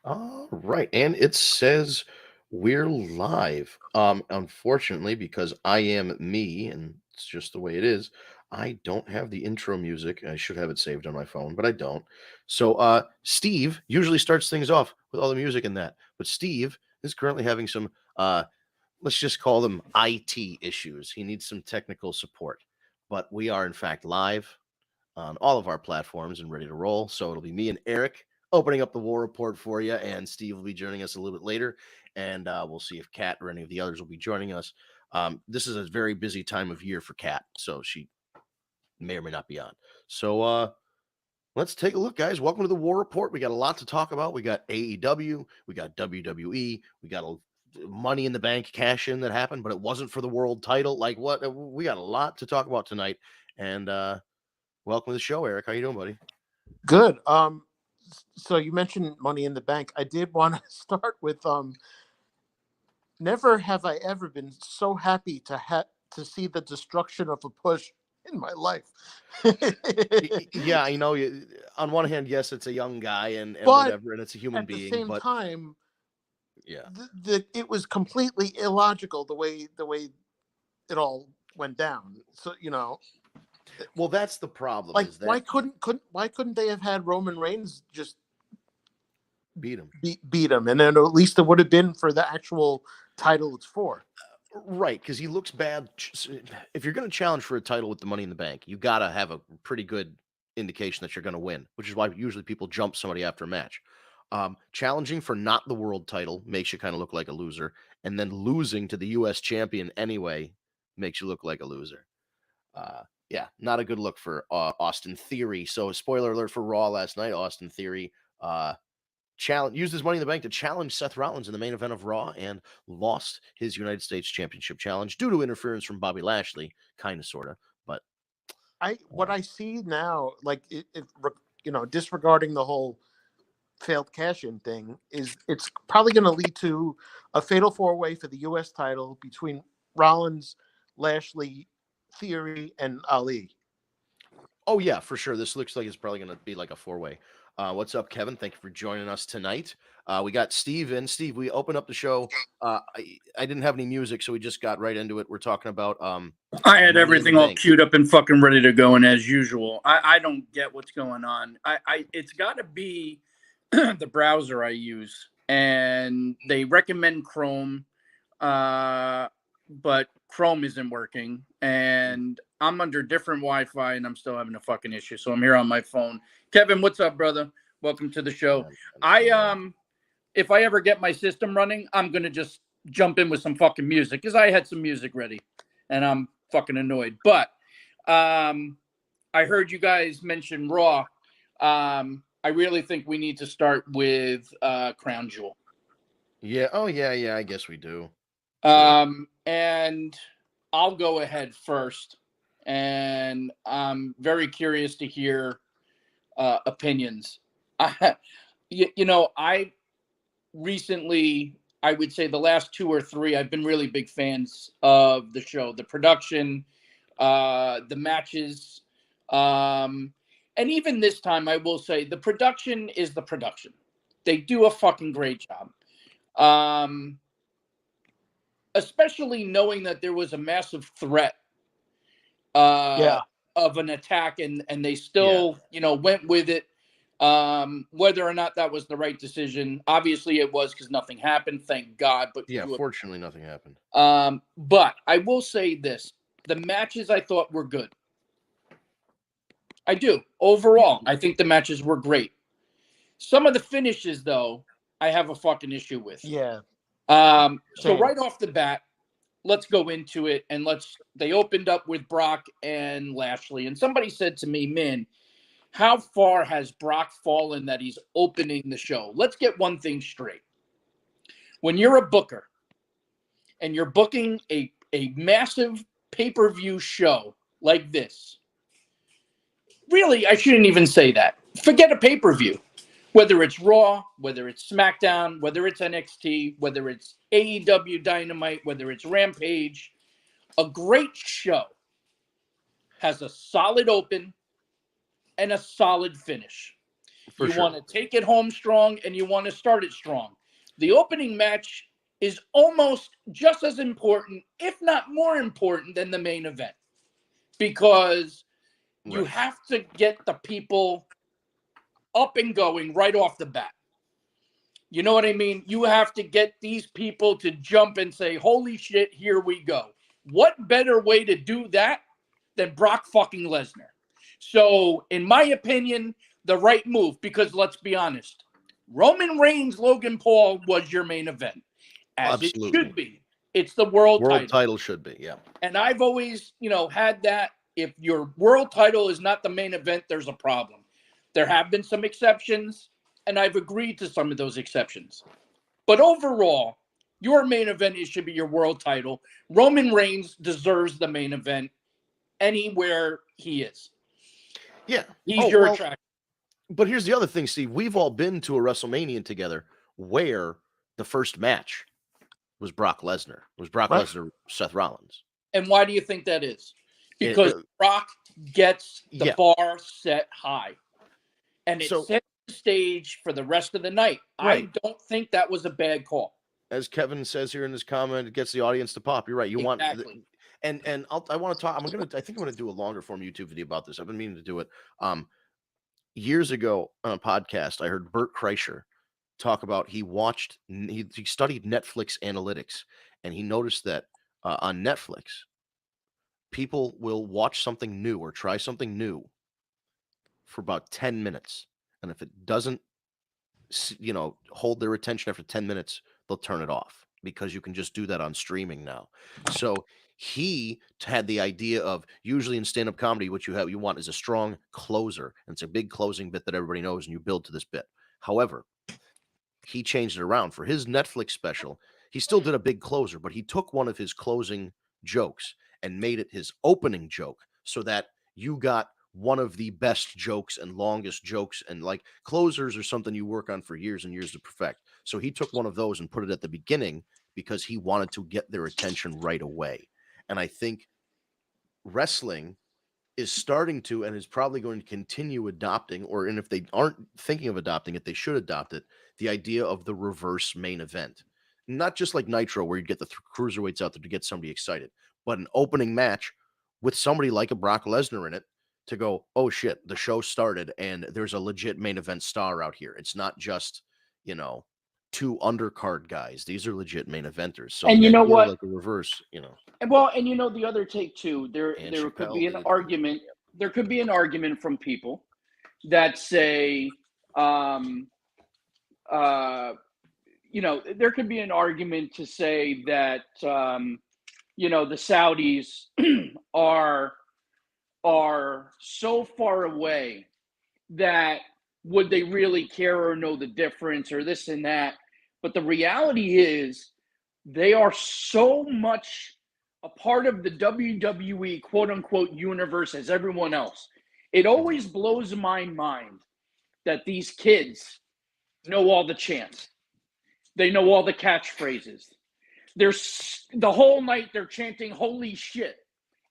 All right, and it says we're live. Unfortunately, because I am me, and it's just the way it is, I don't have the intro music. I should have it saved on my phone, but I don't. So, Steve usually starts things off with all the music and that, but Steve is currently having some, let's just call them IT issues. He needs some technical support, but we are in fact live on all of our platforms and ready to roll. So it'll be me and Eric opening up the war report for you, and Steve will be joining us a little bit later, and we'll see if Kat or any of the others will be joining us. This is a very busy time of year for Kat, so she may or may not be on. So let's take a look, guys. Welcome to the war report. We got a lot to talk about. We got AEW, we got WWE, we got a Money in the Bank cash in that happened, but it wasn't for the world title. Like what? We got a lot to talk about tonight, and welcome to the show, Eric. How you doing, buddy? Good. So you mentioned Money in the Bank. I did want to start with never have I ever been so happy to see the destruction of a push in my life. Yeah, I know. On one hand, yes, it's a young guy and But whatever, and it's a human at the being. same But time, yeah, it was completely illogical the way it all went down. So well, that's the problem. like Is that why couldn't they have had Roman Reigns just beat him? beat him, and then at least it would have been for the actual title it's for. Right, because he looks bad. If you're going to challenge for a title with the Money in the Bank, you got to have a pretty good indication that you're going to win, which is why usually people jump somebody after a match. Challenging for not the world title makes you kind of look like a loser, and then losing to the U.S. champion anyway makes you look like a loser. Yeah, not a good look for Austin Theory. So, spoiler alert for Raw last night: Austin Theory used his Money in the Bank to challenge Seth Rollins in the main event of Raw and lost his United States Championship challenge due to interference from Bobby Lashley, kind of, sort of. But What I see now, like disregarding the whole failed cash-in thing, is it's probably going to lead to a fatal four-way for the U.S. title between Rollins, Lashley, Theory, and Ali. oh yeah, for sure, this looks like it's probably going to be like a four-way. What's up, Kevin? Thank you for joining us tonight. We got Steve in. Steve, we opened up the show. I didn't have any music, so we just got right into it. We're talking about I had everything all queued up and fucking ready to go, and as usual, I don't get what's going on. It's got to be the browser I use, and they recommend Chrome, but Chrome isn't working, and I'm under different Wi-Fi, and I'm still having a fucking issue. So I'm here on my phone. Kevin, what's up, brother? Welcome to the show. If I ever get my system running, I'm gonna just jump in with some fucking music because I had some music ready, and I'm fucking annoyed. But I heard you guys mention Raw. I really think we need to start with Crown Jewel. Yeah. Oh yeah. I guess we do. And I'll go ahead first, and I'm very curious to hear opinions. I recently, I would say the last 2 or 3, I've been really big fans of the show, the production, the matches, and even this time, I will say the production is the production. They do a fucking great job. Especially knowing that there was a massive threat of an attack, and they still, went with it. Whether or not that was the right decision, obviously it was, because nothing happened, thank God. But yeah, fortunately nothing happened. But I will say this: the matches I thought were good. I do. Overall, I think the matches were great. Some of the finishes, though, I have a fucking issue with. Yeah. So right off the bat, let's go into it, and they opened up with Brock and Lashley, and somebody said to me, man, how far has Brock fallen that he's opening the show? Let's get one thing straight. When you're a booker and you're booking a massive pay-per-view show like this, really, I shouldn't even say that. Forget a pay-per-view. Whether it's Raw, whether it's SmackDown, whether it's NXT, whether it's AEW Dynamite, whether it's Rampage, a great show has a solid open and a solid finish. You sure. want to take it home strong, and you want to start it strong. The opening match is almost just as important, if not more important, than the main event, because you Right. have to get the people up and going right off the bat. You know what I mean? You have to get these people to jump and say, holy shit, here we go. What better way to do that than Brock fucking Lesnar? So, in my opinion, the right move, because let's be honest, Roman Reigns, Logan Paul was your main event, as it Absolutely. should be. It's the world World title. title should be, yeah. And I've always, had that. If your world title is not the main event, there's a problem. There have been some exceptions, and I've agreed to some of those exceptions. But overall, your main event should be your world title. Roman Reigns deserves the main event anywhere he is. Yeah. He's your attraction. But here's the other thing, Steve. We've all been to a WrestleMania together where the first match was Brock Lesnar. It was Brock Lesnar, Seth Rollins. And why do you think that is? Because Brock gets the bar set high. And it sets the stage for the rest of the night. Right. I don't think that was a bad call. As Kevin says here in his comment, it gets the audience to pop. You're right. You want, and I want to talk. I think I'm going to do a longer form YouTube video about this. I've been meaning to do it. Years ago on a podcast, I heard Bert Kreischer talk about he studied Netflix analytics, and he noticed that on Netflix, people will watch something new or try something new for about 10 minutes. And if it doesn't, hold their attention after 10 minutes, they'll turn it off because you can just do that on streaming now. So he had the idea of, usually in stand-up comedy, what you want is a strong closer, and it's a big closing bit that everybody knows, and you build to this bit. However, he changed it around for his Netflix special. He still did a big closer, but he took one of his closing jokes and made it his opening joke, so that you got one of the best jokes and longest jokes, and like closers are something you work on for years and years to perfect. So he took one of those and put it at the beginning because he wanted to get their attention right away. And I think wrestling is starting to, and is probably going to continue adopting, and if they aren't thinking of adopting it, they should adopt it, the idea of the reverse main event. Not just like Nitro, where you get the cruiserweights out there to get somebody excited, but an opening match with somebody like a Brock Lesnar in it, to go, oh shit, the show started and there's a legit main event star out here. It's not just, two undercard guys. These are legit main eventers. So, and you know what? Like a reverse, Well, and the other take too, there could be an argument. There could be an argument from people that say, there could be an argument to say that, the Saudis are so far away that would they really care or know the difference or this and that? But the reality is they are so much a part of the WWE quote unquote universe as everyone else. It always blows my mind that these kids know all the chants. They know all the catchphrases. There's the whole night they're chanting holy shit.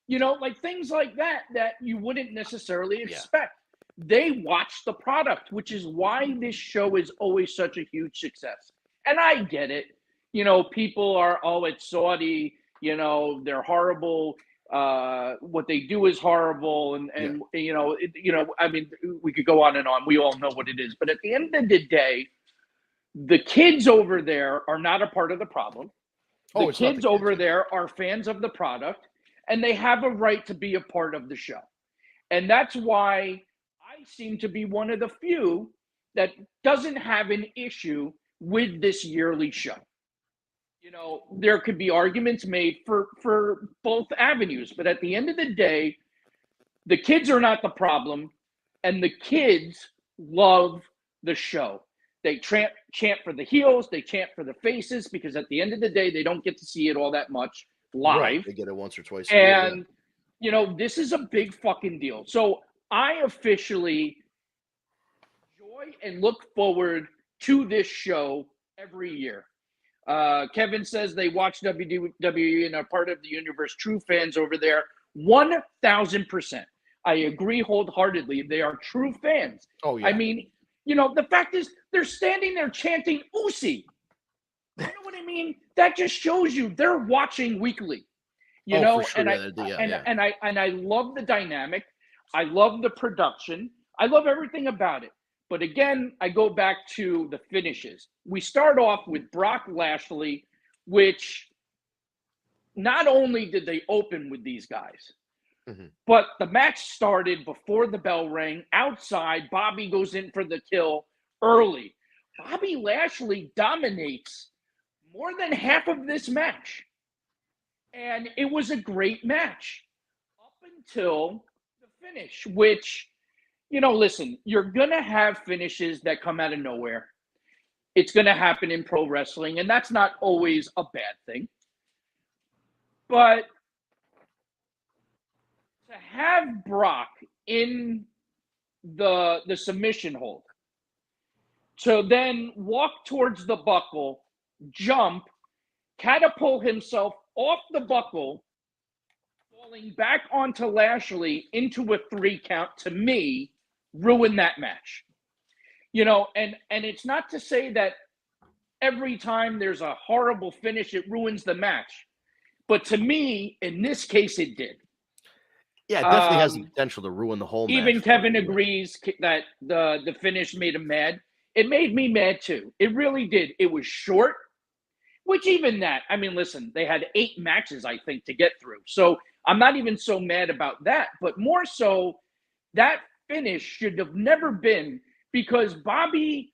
Like things like that you wouldn't necessarily expect. They watch the product, which is why this show is always such a huge success. And I get it. People are, it's Saudi, they're horrible. What they do is horrible. And I mean, we could go on and on. We all know what it is. But at the end of the day, the kids over there are not a part of the problem. The kids over there are fans of the product. And they have a right to be a part of the show. And that's why I seem to be one of the few that doesn't have an issue with this yearly show. There could be arguments made for both avenues. But at the end of the day, the kids are not the problem. And the kids love the show. They chant for the heels. They chant for the faces. Because at the end of the day, they don't get to see it all that much live. Right. They get it once or twice a year. And this is a big fucking deal. So I officially enjoy and look forward to this show every year. Kevin says they watch WWE and are part of the universe. True fans over there, 1,000%. I agree wholeheartedly. They are true fans. Oh yeah. I mean, The fact is they're standing there chanting Usi. You know what I mean? That just shows you they're watching weekly. For sure. And I love the dynamic. I love the production. I love everything about it. But again, I go back to the finishes. We start off with Brock Lashley, which not only did they open with these guys, but the match started before the bell rang. Outside, Bobby goes in for the kill early. Bobby Lashley dominates more than half of this match. And it was a great match up until the finish, which, listen, you're going to have finishes that come out of nowhere. It's going to happen in pro wrestling, and that's not always a bad thing. But to have Brock in the submission hold, to then walk towards the buckle, jump, catapult himself off the buckle, falling back onto Lashley into a 3 count, to me, ruined that match. And it's not to say that every time there's a horrible finish, it ruins the match. But to me, in this case, it did. Yeah, it definitely has the potential to ruin the whole match. Even Kevin agrees that the finish made him mad. It made me mad too. It really did. It was short, which even that, I mean, listen, they had 8 matches, I think, to get through. So I'm not even so mad about that. But more so, that finish should have never been, because Bobby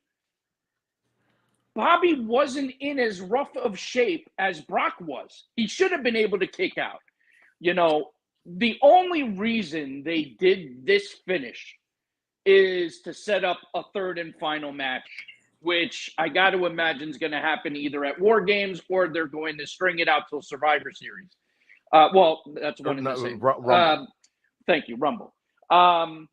wasn't in as rough of shape as Brock was. He should have been able to kick out. The only reason they did this finish is to set up a third and final match, which I got to imagine is going to happen either at War Games or they're going to string it out till Survivor Series. Well, that's one and the same. Rumble. Thank you, Rumble. Am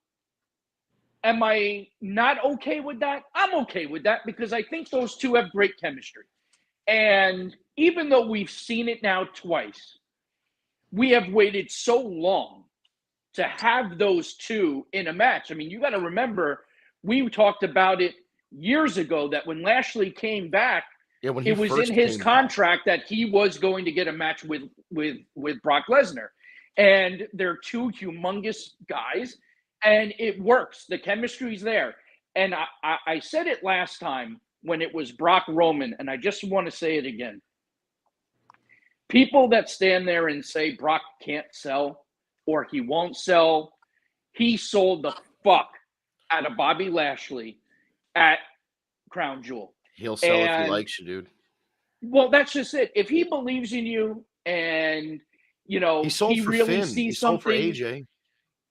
I not okay with that? I'm okay with that because I think those two have great chemistry. And even though we've seen it now twice, we have waited so long to have those two in a match. I mean, you got to remember, we talked about it years ago that when Lashley came back, when it was in his contract that he was going to get a match with Brock Lesnar. And they're two humongous guys, and it works. The chemistry's there. And I said it last time when it was Brock Roman, and I just want to say it again. People that stand there and say Brock can't sell or he won't sell, he sold the fuck out of Bobby Lashley at Crown Jewel. He'll sell if he likes you, dude. Well, that's just it. If he believes in you and, he really sees something. For AJ.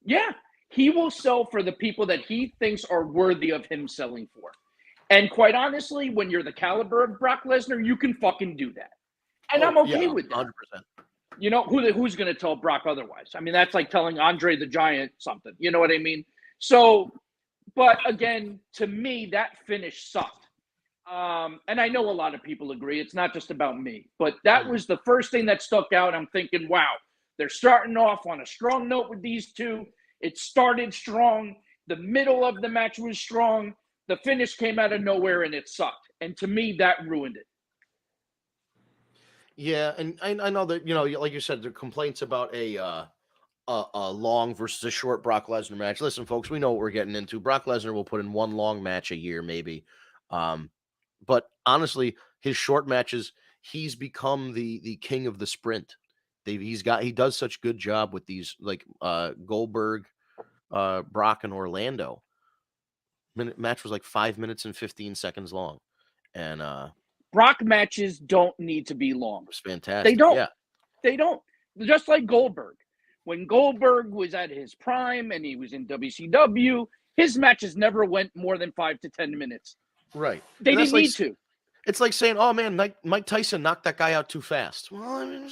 Yeah, he will sell for the people that he thinks are worthy of him selling for. And quite honestly, when you're the caliber of Brock Lesnar, you can fucking do that. And I'm okay with that. 100%. Who's going to tell Brock otherwise? I mean, that's like telling Andre the Giant something. You know what I mean? So, but again, to me, that finish sucked. And I know a lot of people agree. It's not just about me. But that was the first thing that stuck out. I'm thinking, wow, they're starting off on a strong note with these two. It started strong. The middle of the match was strong. The finish came out of nowhere, and it sucked. And to me, that ruined it. Yeah, and I know that, like you said, the complaints about a long versus a short Brock Lesnar match. Listen, folks, we know what we're getting into. Brock Lesnar will put in one long match a year, maybe. But honestly, his short matches, he's become the king of the sprint. He does such good job with these, like Goldberg, Brock, and Orlando. Match was like 5 minutes and 15 seconds long, and Brock matches don't need to be long. It was fantastic. They don't. Yeah. They don't. Just like Goldberg. When Goldberg was at his prime and he was in WCW, his matches never went more than 5 to 10 minutes. Right. They didn't need to. It's like saying, "Oh man, Mike Tyson knocked that guy out too fast." Well, I mean,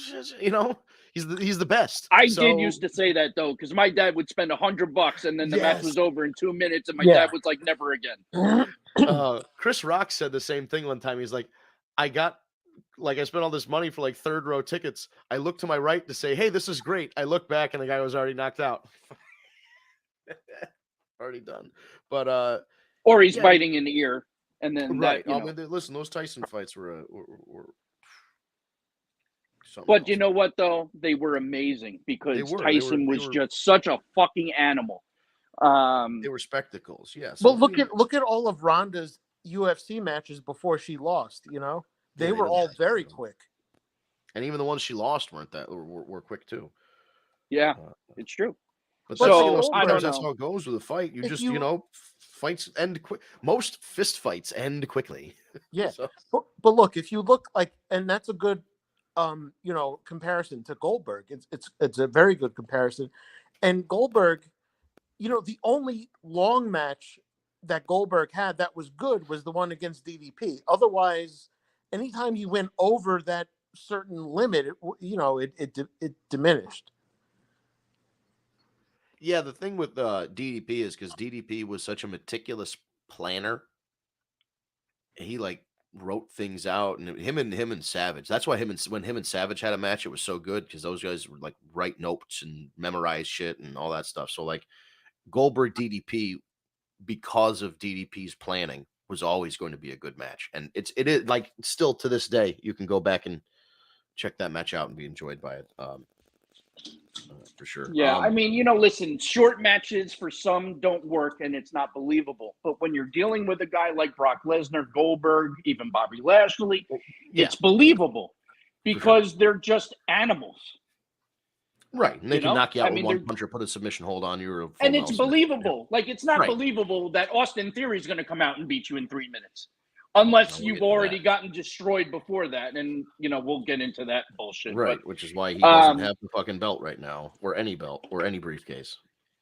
he's the best. I did used to say that though, because my dad would spend $100 and then the match was over in 2 minutes, and my dad was like, "Never again." Chris Rock said the same thing one time. He's like, I spent all this money for like third row tickets. I look to my right to say, "Hey, this is great." I look back and the guy was already knocked out. Already done. But or he's Yeah, biting an ear, and then right. that, you I know. mean, listen, those Tyson fights were something But you else. know what, though? They were amazing They because were. They were. Tyson They was were. just such a fucking animal. They were spectacles. Yes. Well, I mean, look at all of Ronda's UFC matches before she lost. You know, yeah, they they were didn't. all very quick. And even the ones she lost weren't that were quick too. Yeah, Uh, it's true. but But that's like So I sometimes don't Goldberg, that's know. how it goes with a fight. You if just you fights end quick. Most fist fights end quickly. yeah, So but look, if you look like, and that's a good you know, comparison to Goldberg. It's a very good comparison. And Goldberg, you know, the only long match that Goldberg had that was good was the one against DDP. Otherwise, anytime he went over that certain limit, you know, it diminished. yeah, the thing with DDP is because DDP was such a meticulous planner. He like wrote things out, and him and Savage. That's why when him and Savage had a match, it was so good because those guys would like write notes and memorize shit and all that stuff. So like Goldberg DDP, because of DDP's planning, was always going to be a good match, and it is like still to this day you can go back and check that match out and be enjoyed by it. For sure. Yeah, I mean, you know, listen, short matches for some don't work and it's not believable. But when you're dealing with a guy like Brock Lesnar, Goldberg, even Bobby Lashley, Yeah, it's believable for sure. because they're just animals. Right, and they You can know, knock you I out with mean, one they're punch or put a submission hold on you or a full and it's Nelson. Yeah. believable. Like it's not Right. believable that Austin Theory is going to come out and beat you in 3 minutes, unless We'll you've get to already that. gotten destroyed before that. And you know, we'll get into that bullshit. Right, which is why he But doesn't have the fucking belt right now, or any belt, or any briefcase.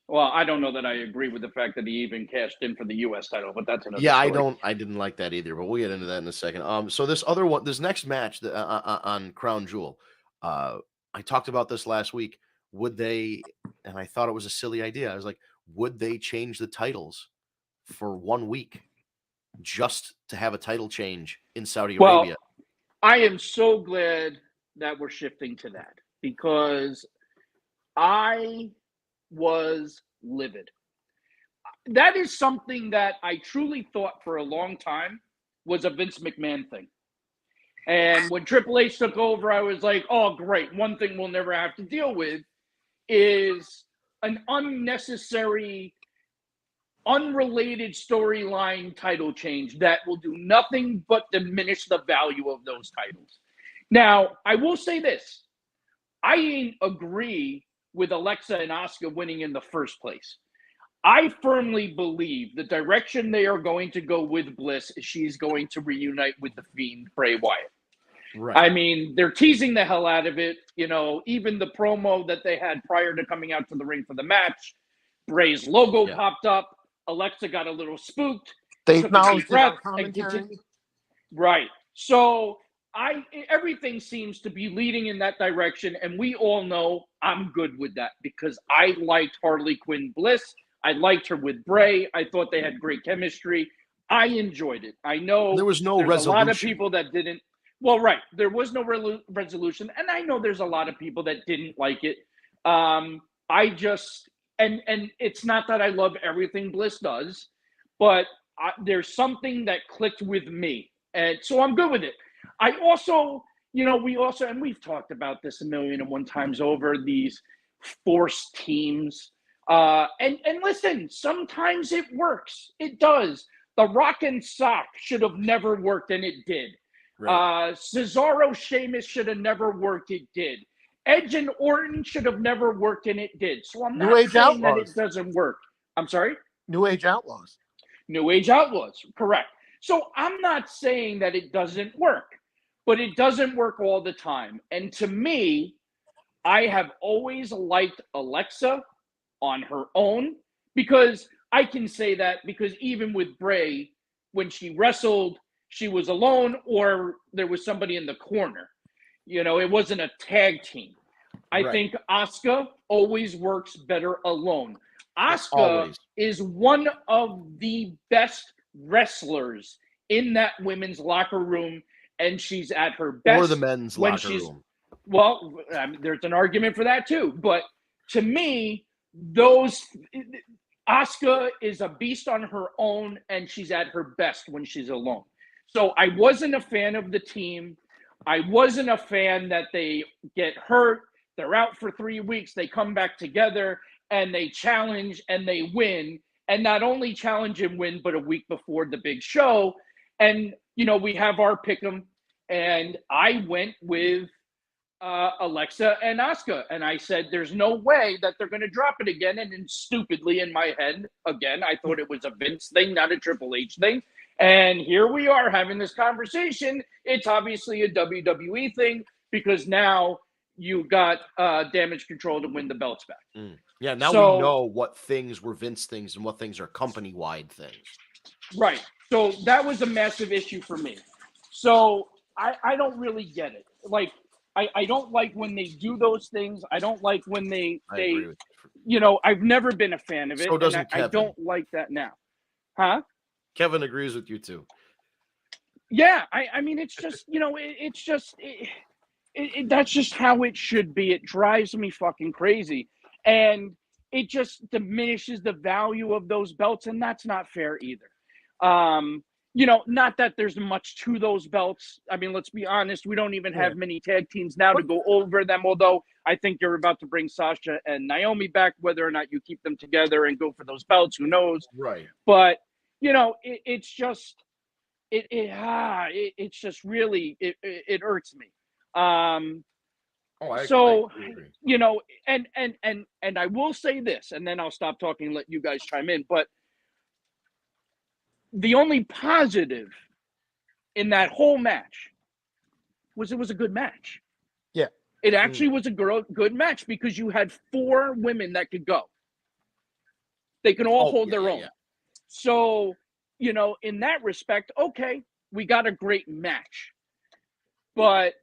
well, I don't know that I agree with the fact that he even cashed in for the U.S. title, but that's another Yeah, story. I didn't like that either, but we'll get into that in a second. So this next match on Crown Jewel, I talked about this last week. Would they? And I thought it was a silly idea. I was like, would they change the titles for 1 week just to have a title change in Saudi Well, Arabia? I am so glad that we're shifting to that because I was livid. That is something that I truly thought for a long time was a Vince McMahon thing. And when Triple H took over, I was like, oh, great. One thing we'll never have to deal with is an unnecessary, unrelated storyline title change that will do nothing but diminish the value of those titles. Now, I will say this. I agree with Alexa and Asuka winning in the first place. I firmly believe the direction they are going to go with Bliss is she's going to reunite with the Fiend Bray Wyatt. Right. I mean, they're teasing the hell out of it. You know, even the promo that they had prior to coming out to the ring for the match, Bray's logo popped up. Alexa got a little spooked. They took a deep acknowledged it breath on and commentary. continued. Right. So everything seems to be leading in that direction, and we all know I'm good with that because I liked Harley Quinn Bliss. I liked her with Bray. I thought they had great chemistry. I enjoyed it. I know There was no there's a lot of resolution. people that didn't. Well, right. There was no resolution, and I know there's a lot of people that didn't like it. I just and it's not that I love everything Bliss does, but there's something that clicked with me, and so I'm good with it. I also, you know, and we've talked about this a million and one times over these forced teams. And listen, sometimes it works. It does. The Rock and Sock should have never worked, and it did. Right. Cesaro Sheamus should have never worked. It did. Edge and Orton should have never worked, and it did. So I'm New not Age saying that Outlaws. it doesn't work. I'm sorry? New Age Outlaws. New Age Outlaws, correct. So I'm not saying that it doesn't work, but it doesn't work all the time. And to me, I have always liked Alexa on her own because I can say that because even with Bray, when she wrestled, she was alone or there was somebody in the corner. You know, it wasn't a tag team. I think Asuka always works better alone. Asuka is one of the best wrestlers in that women's locker room, and she's at her best. Or the men's locker room. Well, I mean, there's an argument for that too. But to me, those Asuka is a beast on her own, and she's at her best when she's alone. So I wasn't a fan of the team. I wasn't a fan that they get hurt. They're out for 3 weeks. They come back together and they challenge and they win. And not only challenge and win, but a week before the big show. And, we have our pick'em. And I went with Alexa and Asuka. And I said, there's no way that they're going to drop it again. And then stupidly in my head, again, I thought it was a Vince thing, not a Triple H thing. And here we are having this conversation. It's obviously a WWE thing because now you got Damage Control to win the belts back. Yeah, now we know what things were Vince things and what things are company-wide things. Right. So that was a massive issue for me. So I don't really get it. Like, I don't like when they do those things. I don't like when they I've never been a fan of it. So doesn't I don't like that now. Huh? Kevin agrees with you too. Yeah, I mean, it's just, that's just how it should be. It drives me fucking crazy. And it just diminishes the value of those belts, and that's not fair either. Not that there's much to those belts. I mean, let's be honest, we don't even have many tag teams now to go over them, although I think you're about to bring Sasha and Naomi back, whether or not you keep them together and go for those belts, who knows? Right. But, it's just it's just really it irks me. And I will say this, and then I'll stop talking and let you guys chime in. But the only positive in that whole match was it was a good match. Yeah, it actually was a good match because you had 4 women that could go. They can all hold their own. Yeah. So, in that respect, okay, we got a great match. But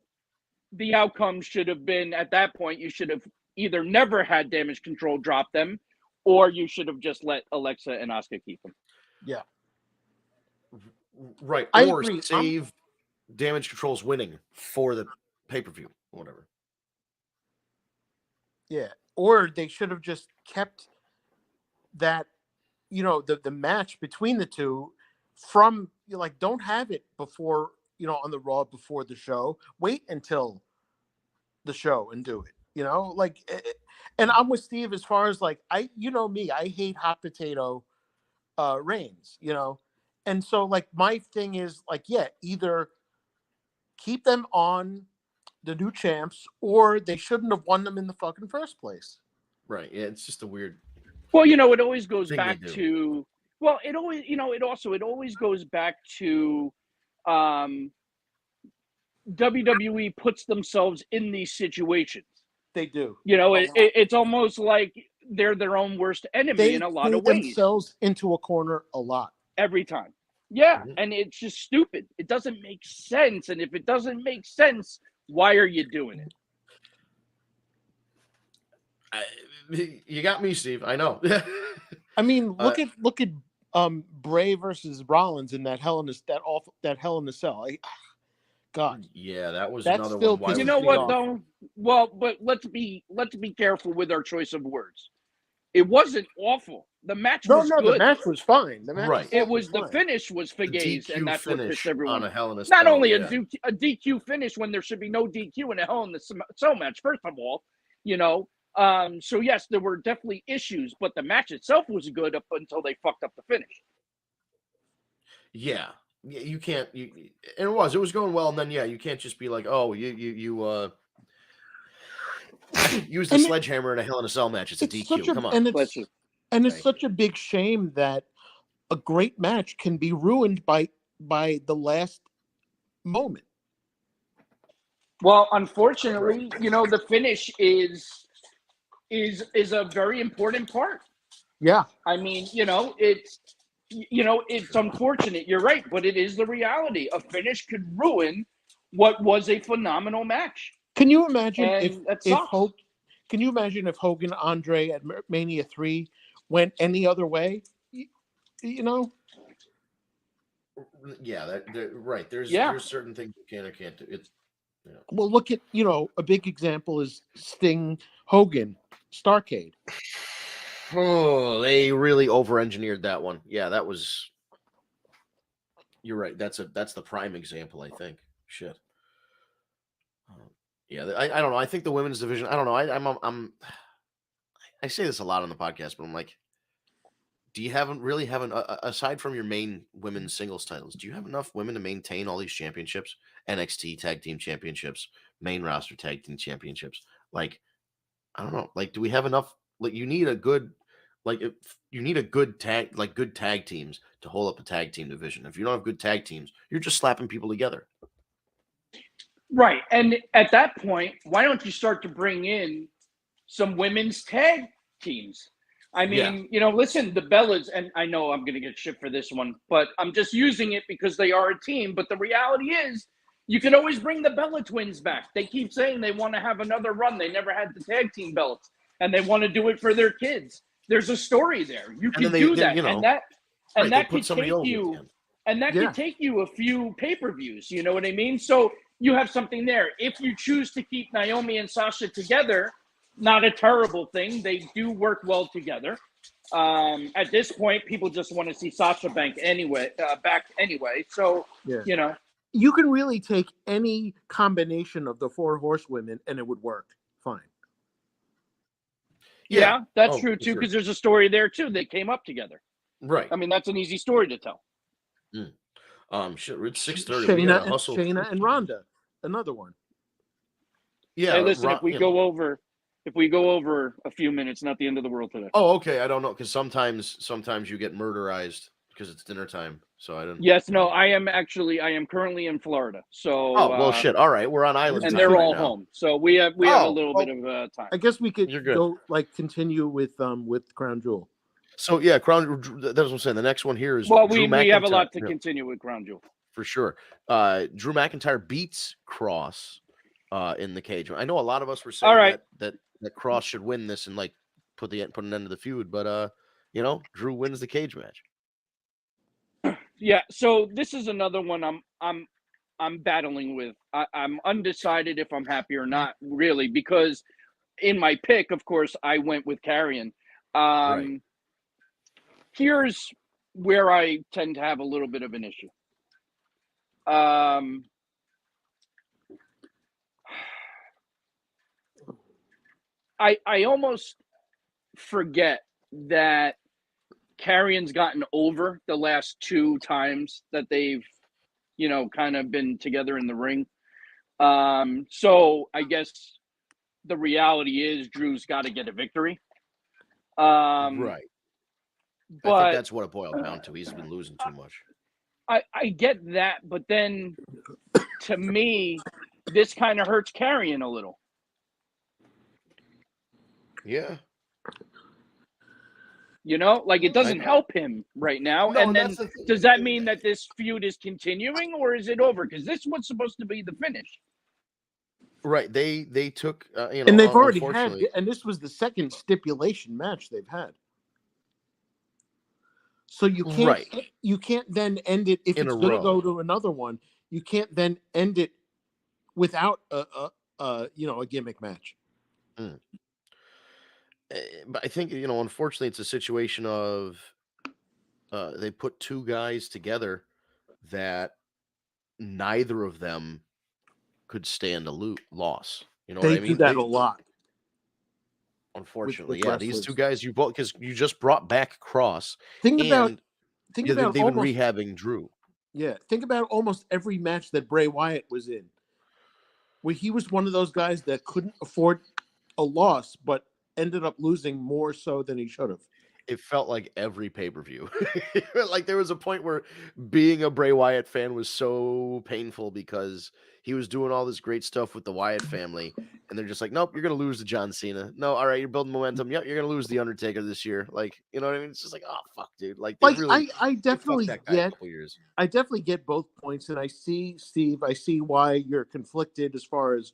the outcome should have been, at that point, you should have either never had Damage Control drop them, or you should have just let Alexa and Asuka keep them. Yeah. Right. I or agree. Save Damage Control's winning for the pay-per-view, whatever. Yeah. Or they should have just kept that, the match between the two from, don't have it before, on the Raw before the show. Wait until the show and do it, and I'm with Steve as far as me, I hate hot potato reigns, and so my thing is either keep them on the new champs or they shouldn't have won them in the fucking first place. Right. Yeah, it's just a weird. Well, it always goes back to. Well, it always, it always goes back to. WWE puts themselves in these situations. They do. It's almost like they're their own worst enemy in a lot of ways. Themselves into a corner a lot. Every time. Yeah, and it's just stupid. It doesn't make sense. And if it doesn't make sense, why are you doing it? You got me, Steve. I know. I mean, look at Bray versus Rollins in that Hell in a Cell. God. Yeah, that was another one. You know what though? Well, but let's be careful with our choice of words. It wasn't awful. The match was good. The match was fine. The finish was Fugazi, and that's what pissed everyone. On a Hell in a Cell. Not only a DQ finish when there should be no DQ in a Hell in a Cell match. First of all, so yes, there were definitely issues, but the match itself was good up until they fucked up the finish. Yeah. You can't. It was going well, and then you can't just be like, oh, you use the sledgehammer in a Hell in a Cell match. It's a DQ. Come on, it's such a big shame that a great match can be ruined by the last moment. Well, unfortunately, the finish is a very important part. Yeah, I mean, it's unfortunate. You're right, but it is the reality. A finish could ruin what was a phenomenal match. Can you imagine Can you imagine if Hogan Andre at Mania 3 went any other way? Yeah, right. There's certain things you can or can't do. It's Well, look at a big example is Sting Hogan Starrcade. Oh, they really over-engineered that one. Yeah, that was. You're right. That's the prime example. I think. Shit. Yeah, I don't know. I think the women's division. I don't know. I say this a lot on the podcast, but I'm like, do you haven't really have an aside from your main women's singles titles? Do you have enough women to maintain all these championships? NXT Tag Team Championships, main roster Tag Team Championships. Like, I don't know. Like, do we have enough? Like, you need a good, if you need a good good tag teams to hold up a tag team division. If you don't have good tag teams, you're just slapping people together. Right. And at that point, why don't you start to bring in some women's tag teams? I mean, listen, the Bellas, and I know I'm going to get shit for this one, but I'm just using it because they are a team. But the reality is, you can always bring the Bella twins back. They keep saying they want to have another run. They never had the tag team belts, and they want to do it for their kids. There's a story there. You can do that, and that could take you, could take you a few pay-per-views. You know what I mean? So you have something there. If you choose to keep Naomi and Sasha together, not a terrible thing. They do work well together. At this point, people just want to see Sasha back anyway. So, you can really take any combination of the 4 horsewomen and it would work fine. Yeah, that's true too, because there's a story there too. They came up together. Right. I mean, that's an easy story to tell. Shit, it's 6:30. Shayna and Ronda, another one. Yeah. Hey, listen, if we go over a few minutes, not the end of the world today. Oh, okay. I don't know, because sometimes you get murderized because it's dinner time. So I don't. Yes, no, I am currently in Florida. So. Oh well, shit. All right, we're on island, and they're all home. So we have a little bit of time. I guess we could go continue with Crown Jewel. So yeah, Crown. That's what I'm saying. The next one here is. Well, we have a lot to continue with Crown Jewel for sure. Drew McIntyre beats Cross in the cage. I know a lot of us were saying that Cross should win this and put an end to the feud, but Drew wins the cage match. Yeah, so this is another one I'm battling with. I'm undecided if I'm happy or not, really, because in my pick, of course, I went with Karrion. Right. Here's where I tend to have a little bit of an issue. I almost forget that Karrion's gotten over the last 2 times that they've, kind of been together in the ring. So I guess the reality is Drew's got to get a victory. Right. But I think that's what it boiled down to. He's been losing too much. I get that, but then to me, this kind of hurts Karrion a little. Yeah. It doesn't help him right now. No, and then does that mean that this feud is continuing or is it over? Because this was supposed to be the finish. Right. They took, and they've already had, and this was the second stipulation match they've had. So you can't then end it if it's going to go to another one. You can't then end it without a gimmick match. But I think, unfortunately, it's a situation of they put 2 guys together that neither of them could stand a loss. You know what I mean? They do that a lot. Unfortunately, with these 2 guys because you just brought back Cross. Think about they've been rehabbing Drew. Yeah, think about almost every match that Bray Wyatt was in, where he was one of those guys that couldn't afford a loss, but ended up losing more so than he should have. It felt like every pay-per-view. There was a point where being a Bray Wyatt fan was so painful because he was doing all this great stuff with the Wyatt family, and they're just like, nope, you're going to lose to John Cena. No, all right, you're building momentum. Yep, you're going to lose the Undertaker this year. You know what I mean? It's just like, oh, fuck, dude. I definitely get both points, and I see, Steve, why you're conflicted as far as,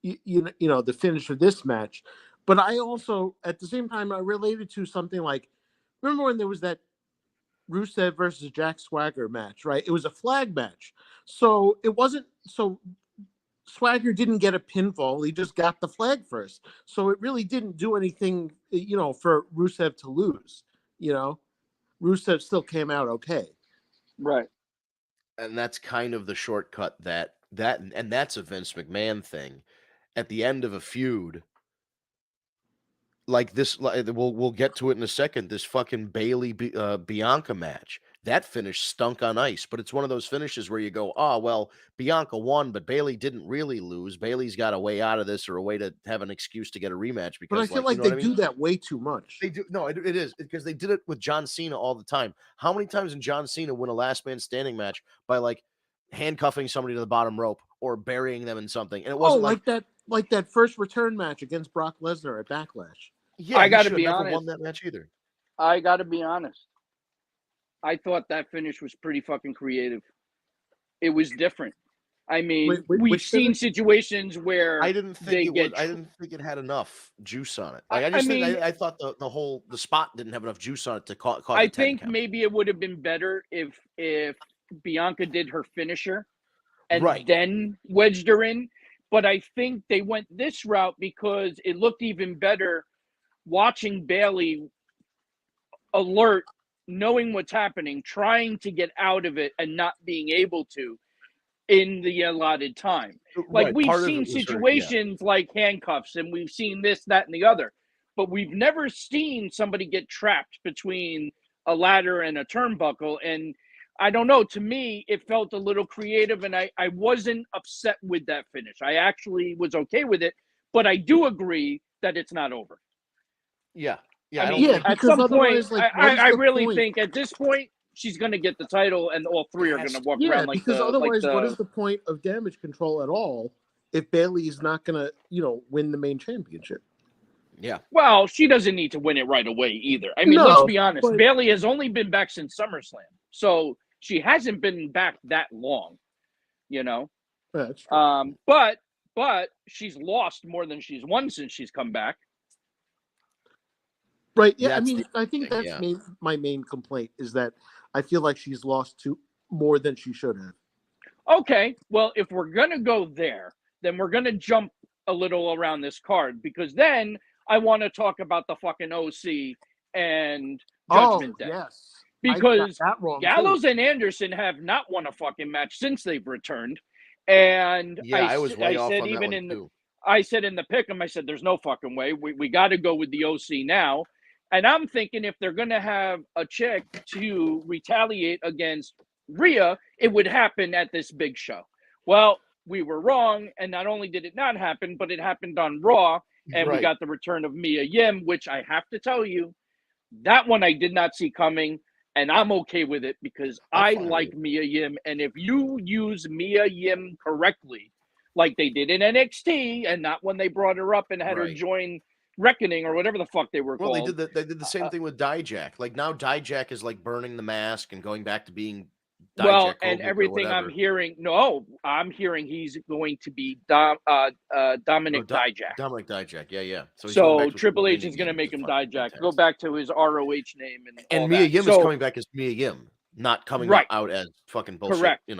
the finish of this match. But I also, at the same time, I related to something like, remember when there was that Rusev versus Jack Swagger match, right? It was a flag match. So it wasn't, so Swagger didn't get a pinfall. He just got the flag first. So it really didn't do anything, for Rusev to lose. Rusev still came out okay. Right. And that's kind of the shortcut and that's a Vince McMahon thing. At the end of a feud, like this, we'll get to it in a second. This fucking Bianca match, that finish stunk on ice, but it's one of those finishes where you go, oh well, Bianca won, but Bailey didn't really lose. Bailey's got a way out of this or a way to have an excuse to get a rematch But I because, feel like, you like know they what I mean? do that way too much. They do. No, it is because they did it with John Cena all the time. How many times did John Cena win a last man standing match by like handcuffing somebody to the bottom rope or burying them in something? And it Oh, wasn't like, like that first return match against Brock Lesnar at Backlash. yeah, I he got to should have be never honest. won that match either. I got to be honest. I thought that finish was pretty fucking creative. It was different. I mean, we've seen finish? situations where I didn't think I didn't think it had enough juice on it. Like, I thought the spot didn't have enough juice on it to cause I a 10 think count. maybe it would have been better if Bianca did her finisher and Right. then wedged her in. But I think they went this route because it looked even better watching Bailey alert, knowing what's happening, trying to get out of it and not being able to in the allotted time. Like, Right. we've Part of seen it was her, yeah. situations like handcuffs, and we've seen this, that, and the other, but we've never seen somebody get trapped between a ladder and a turnbuckle. And I don't know, to me, it felt a little creative, and I wasn't upset with that finish. I actually was okay with it, but I do agree that it's not over. Yeah. Yeah. I I mean, don't think at some point, otherwise, like, what is I the really point? think at this point, she's going to get the title, and all three are going to walk around like because the otherwise, what is the point of Damage Control at all if Bailey is not going to, win the main championship? Yeah. Well, she doesn't need to win it right away either. I mean, let's be honest. but- Bailey has only been back since SummerSlam, so she hasn't been back that long. That's true. But she's lost more than she's won since she's come back. Right. Yeah. That's I mean, I think thing, that's my main complaint is that I feel like she's lost to more than she should have. Okay. Well, if we're going to go there, then we're going to jump a little around this card, because then I want to talk about the fucking OC and Judgment Day. Yes. Because I got that wrong Gallows too. and Anderson have not won a fucking match since they've returned. And yeah, I was way off on that one too. I said in the pick'em, I said, there's no fucking way. We got to go with the OC now. And I'm thinking if they're going to have a chick to retaliate against Rhea, it would happen at this big show. Well, we were wrong. And not only did it not happen, but it happened on Raw. And we got the return of Mia Yim, which I have to tell you, that one I did not see coming. And I'm okay with it because I like Mia Yim. And if you use Mia Yim correctly, like they did in NXT, and not when they brought her up and had her join Reckoning or whatever the fuck they were called. Well, they did the same thing with Dijak. Like, now Dijak is like burning the mask and going back to being Dijak. Well, and everything I'm hearing, I'm hearing he's going to be Dominic Dijak. Dominic Dijak, yeah. So Triple H is going to make him Dijak. Go back to his ROH name and Mia Yim is coming back as Mia Yim, not coming out as fucking bullshit. Correct.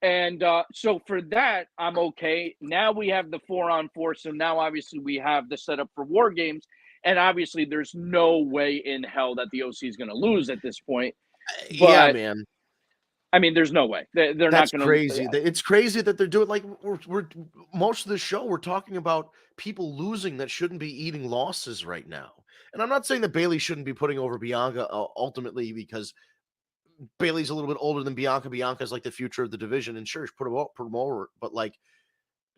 And so for that, I'm okay. Now we have the 4-on-4. So now obviously we have the setup for War Games. And obviously there's no way in hell that the OC is going to lose at this point. But, yeah, man. I mean, there's no way. They're not going to. Crazy. It's crazy that they're doing, like, we're most of the show we're talking about people losing that shouldn't be eating losses right now. And I'm not saying that Bailey shouldn't be putting over Bianca ultimately, because Bailey's a little bit older than Bianca. Bianca's like the future of the division, and sure, put him over. But, like,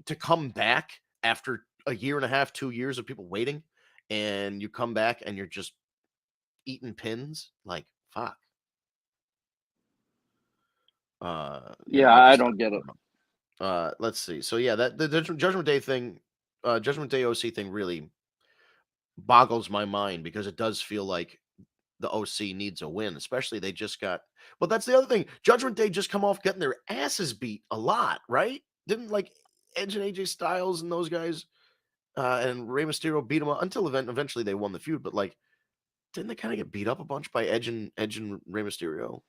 to come back after a year and a half, 2 years of people waiting, and you come back and you're just eating pins, like, fuck. I don't get it. Let's see. So yeah, that the Judgment Day thing, Judgment Day OC thing really boggles my mind, because it does feel like the OC needs a win, especially they just got. But that's the other thing. Judgment Day just come off getting their asses beat a lot, right? Didn't, like, Edge and AJ Styles and those guys and Rey Mysterio beat them up until eventually they won the feud. But, like, didn't they kind of get beat up a bunch by Edge and Rey Mysterio?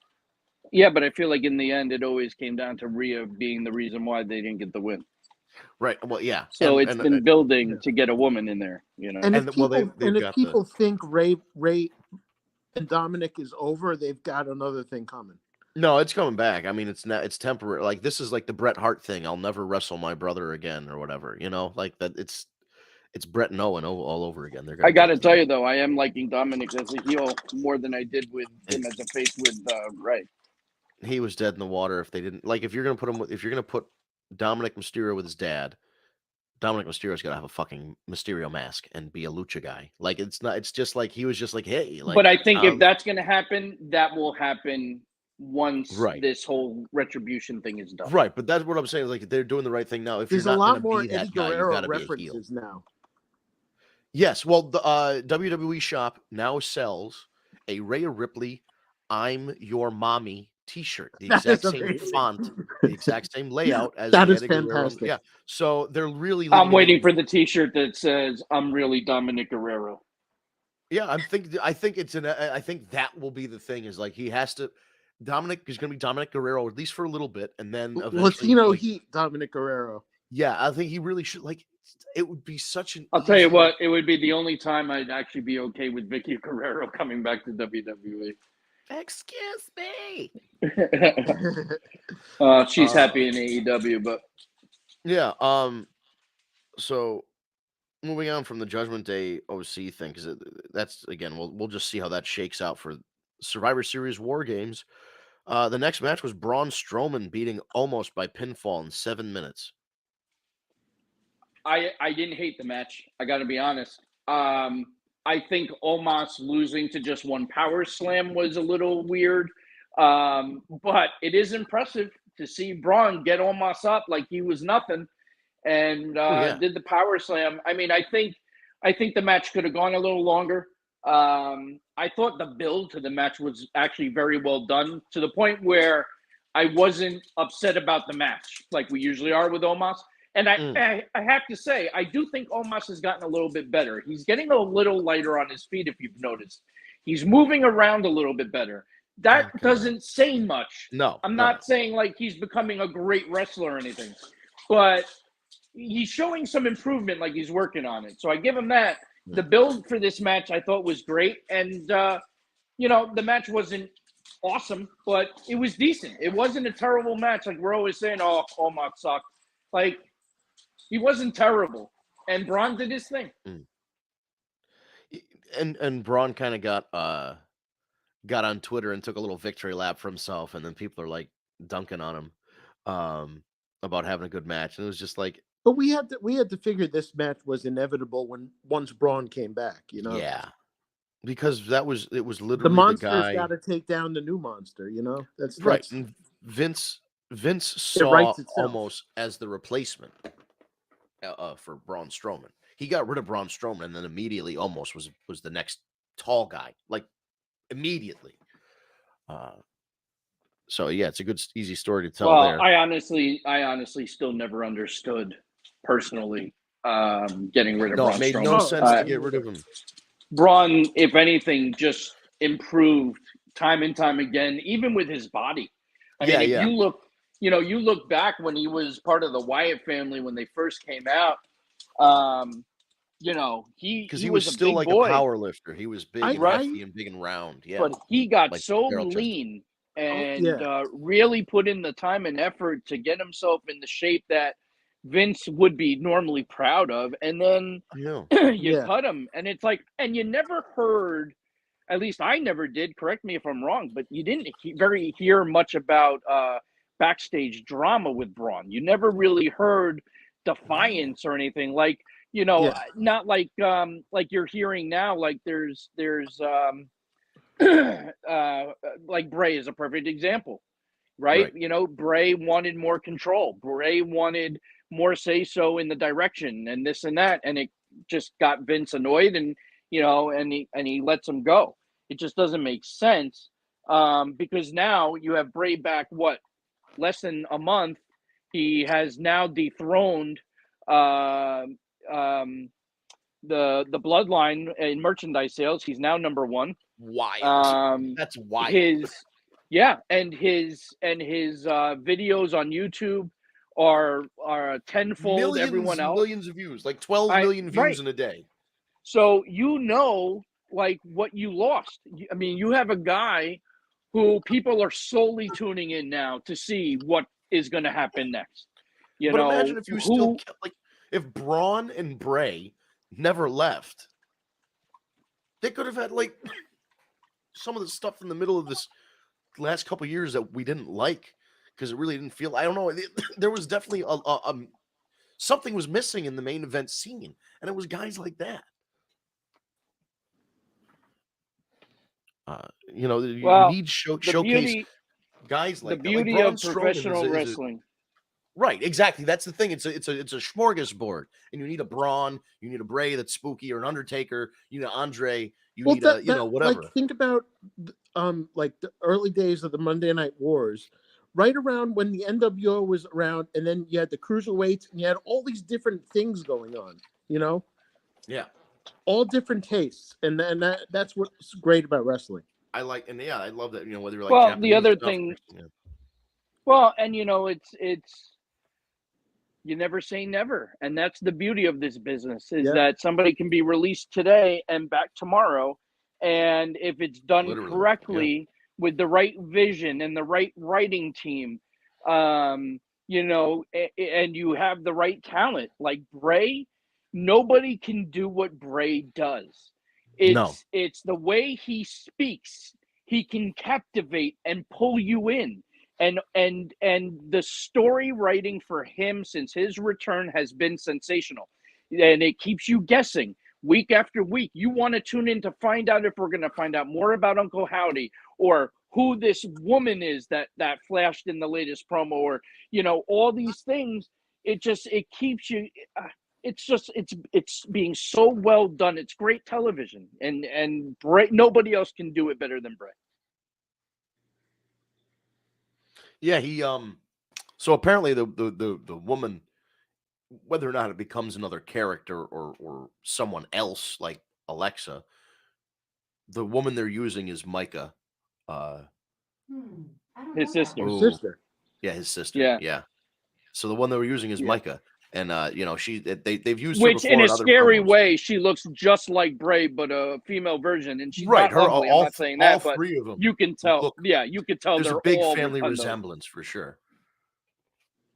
Yeah, but I feel like in the end, it always came down to Rhea being the reason why they didn't get the win. Right. Well, yeah. So it's been building yeah. to get a woman in there, you know. And if well, people they've got the think Ray and Dominic is over, they've got another thing coming. no, it's coming back. I mean, it's not. It's temporary. Like this is like the Bret Hart thing. I'll never wrestle my brother again, or whatever. You know, like that. It's Bret and Owen all over again. They're I gonna got get to to tell that. you though, I am liking Dominic as a heel more than I did with It, him as a face with Ray. he was dead in the water if they didn't like. If you're gonna put him, if you're gonna put Dominic Mysterio with his dad, Dominic Mysterio's got to have a fucking Mysterio mask and be a lucha guy. Like it's not. It's just like he was just like, hey, But like I think if that's going to happen, that will happen once right, this whole retribution thing is done. right. But that's what I'm saying. Like they're doing the right thing now. If There's you're a not lot gonna more be Eddie that guy, you got Guerrero to be a heel. references now. Yes. Well, the WWE shop now sells a Rhea Ripley "I'm Your Mommy" T-shirt, the That is exact same amazing. font, the exact same layout as That the is Eddie Guerrero. fantastic. Yeah. So they're really I'm leaning waiting into for the T-shirt that says "I'm really Dominic Guerrero." yeah, I think it's I think that will be the thing is like he has to Dominic is going to be Dominic Guerrero at least for a little bit and then eventually Latino like Heat, Dominic Guerrero. yeah, I think he really should like it would be such an I'll tell you easy what, it would be the only time I'd actually be okay with Vicky Guerrero coming back to WWE. excuse me. She's happy in AEW, but Yeah, so moving on from the Judgment Day OC thing cuz that's again we'll just see how that shakes out for Survivor Series War Games. The next match was Braun Strowman beating Almost by pinfall in 7 minutes. I didn't hate the match. I got to be honest. I think Omos losing to just one power slam was a little weird, but it is impressive to see Braun get Omos up like he was nothing and Oh yeah. did the power slam. I mean, I think the match could have gone a little longer. I thought the build to the match was actually very well done to the point where I wasn't upset about the match like we usually are with Omos. And I have to say, I do think Omos has gotten a little bit better. He's getting a little lighter on his feet, if you've noticed. He's moving around a little bit better. That doesn't say much. No. I'm not saying like he's becoming a great wrestler or anything, but he's showing some improvement, like he's working on it. So I give him that. The build for this match I thought was great. And, the match wasn't awesome, but it was decent. It wasn't a terrible match. Like we're always saying, oh, Omos sucked. Like, he wasn't terrible, and Braun did his thing. And Braun kind of got on Twitter and took a little victory lap for himself, and then people are like dunking on him about having a good match, and it was just like, but we had to figure this match was inevitable once Braun came back, yeah, because it was literally the monster's guy got to take down the new monster, that's right, and Vince saw Almost as the replacement for Braun Strowman. He got rid of Braun Strowman, and then immediately Almost was the next tall guy, like immediately. So yeah, it's a good easy story to tell there. I honestly still never understood personally getting rid of Braun It made Strowman. no sense to get rid of him. Braun, if anything, just improved time and time again, even with his body. I mean, if you look back when he was part of the Wyatt family when they first came out, he was still like boy. a power lifter. He was big and hefty and big and round. Yeah, but he got like so lean and really put in the time and effort to get himself in the shape that Vince would be normally proud of, and then you cut him, and it's like, and you never heard, at least I never did. Correct me if I'm wrong, but you didn't hear much about backstage drama with Braun. You never really heard defiance or anything like, not like you're hearing now. Like there's like Bray is a perfect example, right? Bray wanted more control. Bray wanted more say so in the direction and this and that, and it just got Vince annoyed, and and he lets him go. It just doesn't make sense because now you have Bray back less than a month. He has now dethroned the bloodline in merchandise sales. He's now number one. Wild. That's wild. And his videos on YouTube are tenfold everyone Millions and else. millions of views, like 12 million views in a day. So like what you lost. I mean, you have a guy who people are solely tuning in now to see what is going to happen next. You But know imagine if you still who? kept, like, if Braun and Bray never left, they could have had, like, some of the stuff in the middle of this last couple years that we didn't like because it really didn't feel. I don't know. There was definitely something was missing in the main event scene, and it was guys like that. You Well, need the showcase beauty guys the like that. Like beauty Braun of Strowman professional is a wrestling. right, exactly. That's the thing. It's a smorgasbord, and you need a Braun, you need a Bray that's spooky, or an Undertaker. You need Andre. You Well, need that like whatever. think about like the early days of the Monday Night Wars, right around when the NWO was around, and then you had the cruiserweights, and you had all these different things going on. You know, Yeah, all different tastes, and that's what's great about wrestling. I like, and yeah, I love that. Whether you like Well, the Japanese other stuff. thing. Yeah. Well, and it's you never say never, and that's the beauty of this business is Yeah. that somebody can be released today and back tomorrow, and if it's done Literally, correctly with the right vision and the right writing team, and you have the right talent like Bray, nobody can do what Bray does. No. It's the way he speaks. He can captivate and pull you in, and the story writing for him since his return has been sensational, and it keeps you guessing week after week. You want to tune in to find out if we're going to find out more about Uncle Howdy, or who this woman is that flashed in the latest promo, or all these things. It keeps you. It's being so well done. It's great television, and Bray, nobody else can do it better than Bray. Yeah, he so apparently the woman, whether or not it becomes another character or someone else like Alexa, the woman they're using is Micah. Uh His sister. His oh, sister. yeah, his sister. Yeah. Yeah. So the one they were using is Yeah. Micah. And they've used her Which, in before a in other scary promos. way, she looks just like Bray, but a female version. And she's Right, not her ugly. I'm not saying that, but three of them you can tell. look. Yeah, you could tell There's a they're big all family Rotundo. resemblance for sure.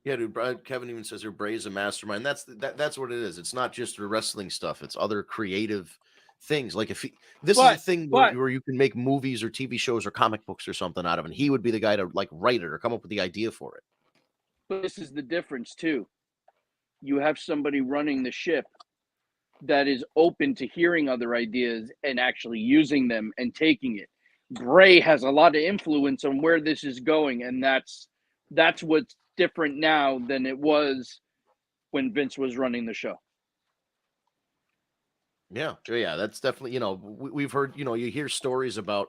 Yeah, dude. Kevin even says her Bray's a mastermind. That's what it is. It's not just the wrestling stuff. It's other creative things. Like this is a thing where you can make movies or TV shows or comic books or something out of it. And he would be the guy to like write it or come up with the idea for it. But this is the difference too. You have somebody running the ship that is open to hearing other ideas and actually using them and taking it. Bray has a lot of influence on where this is going, and that's what's different now than it was when Vince was running the show. Yeah, that's definitely, we've heard, you hear stories about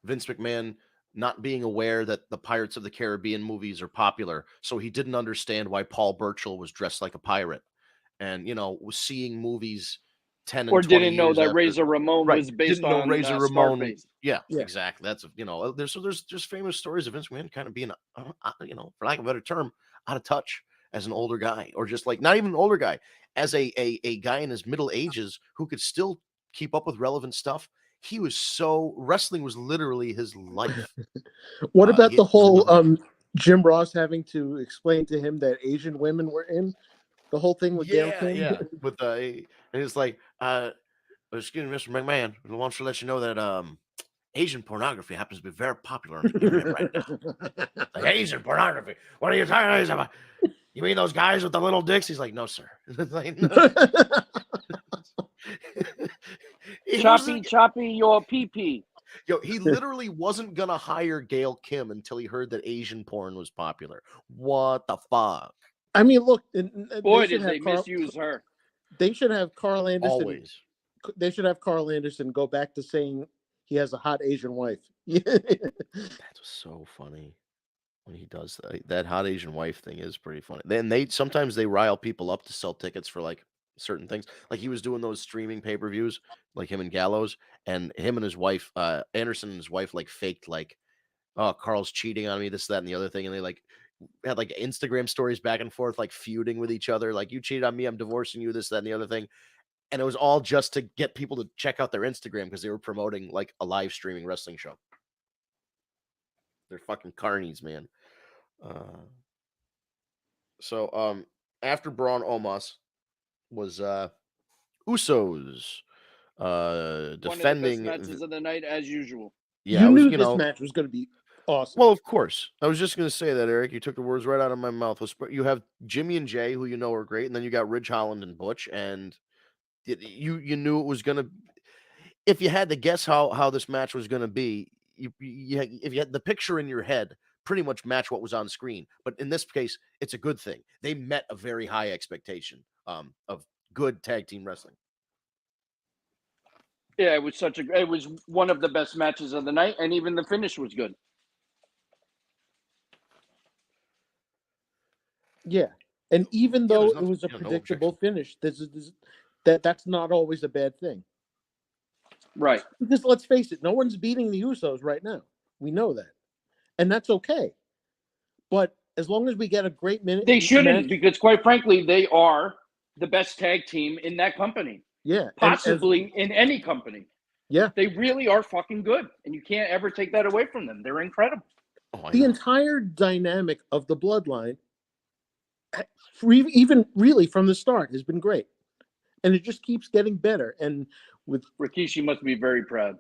Vince McMahon not being aware that the Pirates of the Caribbean movies are popular, so he didn't understand why Paul Burchill was dressed like a pirate, and was seeing movies 10 Or and 20 didn't know years that after. Razor Ramon Right, was based didn't know on Razor Ramon. Scarface. Yeah, Yeah. exactly. That's there's just famous stories of Vince McMahon kind of being for lack of a better term, out of touch as an older guy, or just like not even an older guy, as a guy in his middle ages who could still keep up with relevant stuff. He was wrestling was literally his life. What about the whole another- Jim Ross having to explain to him that Asian women were in the whole thing with Gail Kim? Yeah, with and it's like, excuse me, Mr. McMahon, I want to let you know that Asian pornography happens to be very popular on the internet right now. Like, Asian pornography? What are you talking about? You mean those guys with the little dicks? He's like, no, sir. Like, no. Choppy your pee-pee. Yo, he literally wasn't gonna hire Gail Kim until he heard that Asian porn was popular. What the fuck? I mean, look, boy, did they misuse her. They should have Carl Anderson. Always. They should have Carl Anderson go back to saying he has a hot Asian wife. That's so funny when he does that. That hot Asian wife thing is pretty funny. Then sometimes they rile people up to sell tickets for like certain things. Like he was doing those streaming pay-per-views, like him and Gallows, and him and his wife, Anderson and his wife, like faked like, oh, Carl's cheating on me, this, that, and the other thing, and they like had like Instagram stories back and forth, like feuding with each other, like you cheated on me, I'm divorcing you, this, that, and the other thing. And it was all just to get people to check out their Instagram because they were promoting like a live streaming wrestling show. They're fucking carnies, man. So after Braun Omos was Usos One of the best defending matches of the night as usual. yeah, you it was, knew you this know, match was going to be awesome. well, of course. I was just going to say that, Eric. You took the words right out of my mouth. You have Jimmy and Jay, who you know are great, and then you got Ridge Holland and Butch, and you knew it was going to. If you had to guess how this match was going to be, if you had the picture in your head, pretty much match what was on screen. But in this case, it's a good thing. They met a very high expectation of good tag team wrestling. Yeah, it was one of the best matches of the night, and even the finish was good. Yeah, and even though it was a no predictable objection. finish, that's not always a bad thing. Right. Because let's face it, no one's beating the Usos right now. We know that, and that's okay. But as long as we get a great minute, They shouldn't, match, because quite frankly, they are the best tag team in that company. yeah, Possibly in any company. Yeah, they really are fucking good, and you can't ever take that away from them. They're incredible. The entire dynamic of the bloodline, even really from the start, has been great, and it just keeps getting better. And with Rikishi must be very proud.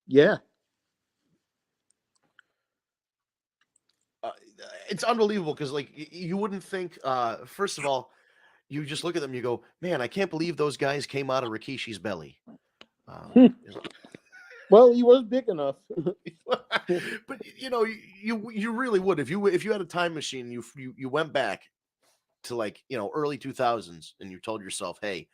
Yeah. It's unbelievable because, like, you wouldn't think. First of all, you just look at them, you go, "Man, I can't believe those guys came out of Rikishi's belly." Well, he was big enough. But you really would if you had a time machine, you went back to, like, early 2000s, and you told yourself, "Hey,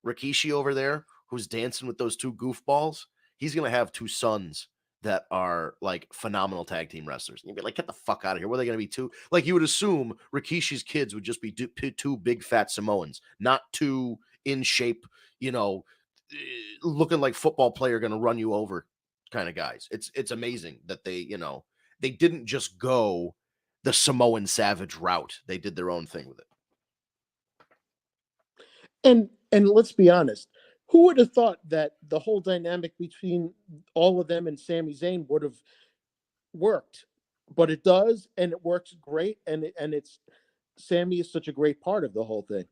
Rikishi over there, who's dancing with those two goofballs, he's gonna have two sons that are like phenomenal tag team wrestlers." And you'd be like, "Get the fuck out of here! What are they gonna be two?" Like, you would assume Rikishi's kids would just be two big fat Samoans, not two in shape, looking like football player gonna run you over kind of guys. It's amazing that they didn't just go the Samoan Savage route. They did their own thing with it. And let's be honest, who would have thought that the whole dynamic between all of them and Sami Zayn would have worked? But it does, and it works great, and it's Sami is such a great part of the whole thing.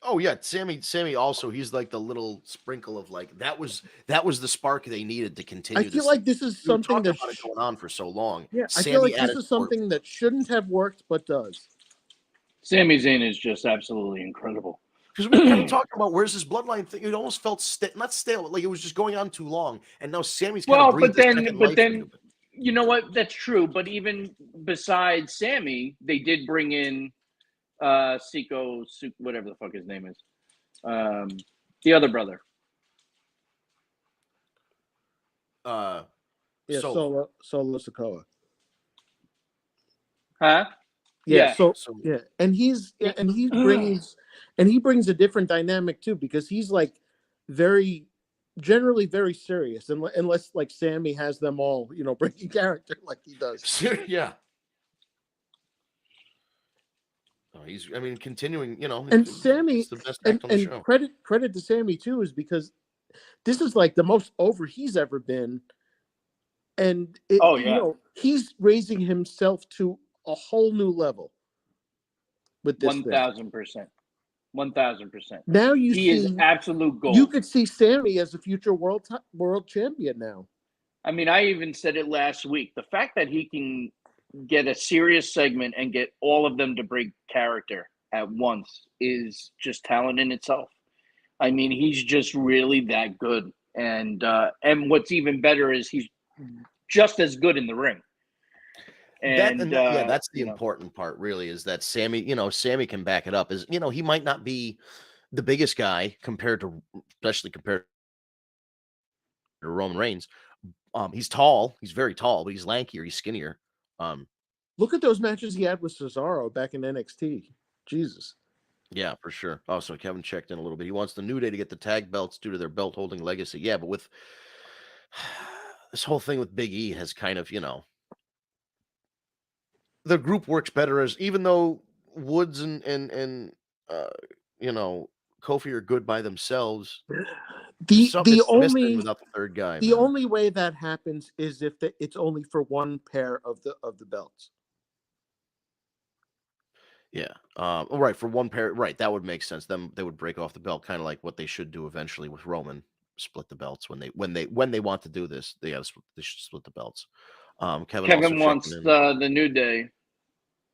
Oh yeah, Sammy also, he's like the little sprinkle of, like, that was the spark they needed to continue. I feel like this is something that's going on for so long. Yeah, I feel like this is something that shouldn't have worked but does. Sami Zayn is just absolutely incredible. Because we kind of talked about where's this bloodline thing. It almost felt not stale, like it was just going on too long. And now Sammy's kind of breathed but then you know what? That's true. But even besides Sammy, they did bring in Siko, whatever the fuck his name is, the other brother. Solo Sikoa. Huh? Yeah. And he brings a different dynamic too, because he's like generally very serious, unless like Sammy has them all, breaking character like he does. Yeah. He's, continuing, and Sammy, the best act on the show. Credit to Sammy too, is because this is like the most over he's ever been, and he's raising himself to a whole new level with this 1,000%. 1,000%. Now he is absolute gold. You could see Sammy as a future world champion now. I mean, I even said it last week. The fact that he can get a serious segment and get all of them to break character at once is just talent in itself. I mean, he's just really that good. And what's even better is he's just as good in the ring. And that's the important part, really, is that Sammy can back it up. He might not be the biggest guy especially compared to Roman Reigns. He's tall. He's very tall, but he's lankier. He's skinnier. Look at those matches he had with Cesaro back in NXT. Jesus. Yeah, for sure. Also, Kevin checked in a little bit. He wants the New Day to get the tag belts due to their belt holding legacy. Yeah, but with this whole thing with Big E has kind of, the group works better as even though Woods and uh, you know, Kofi are good by themselves. The the It's missing only without the third guy, the man. only way that happens is if it's only for one pair of the belts. Yeah. Right, for one pair, right, that would make sense. Them They would break off the belt, kind of like what they should do eventually with Roman, split the belts when they want to do this. They should split the belts. Kevin also Kevin checking wants in. the New Day.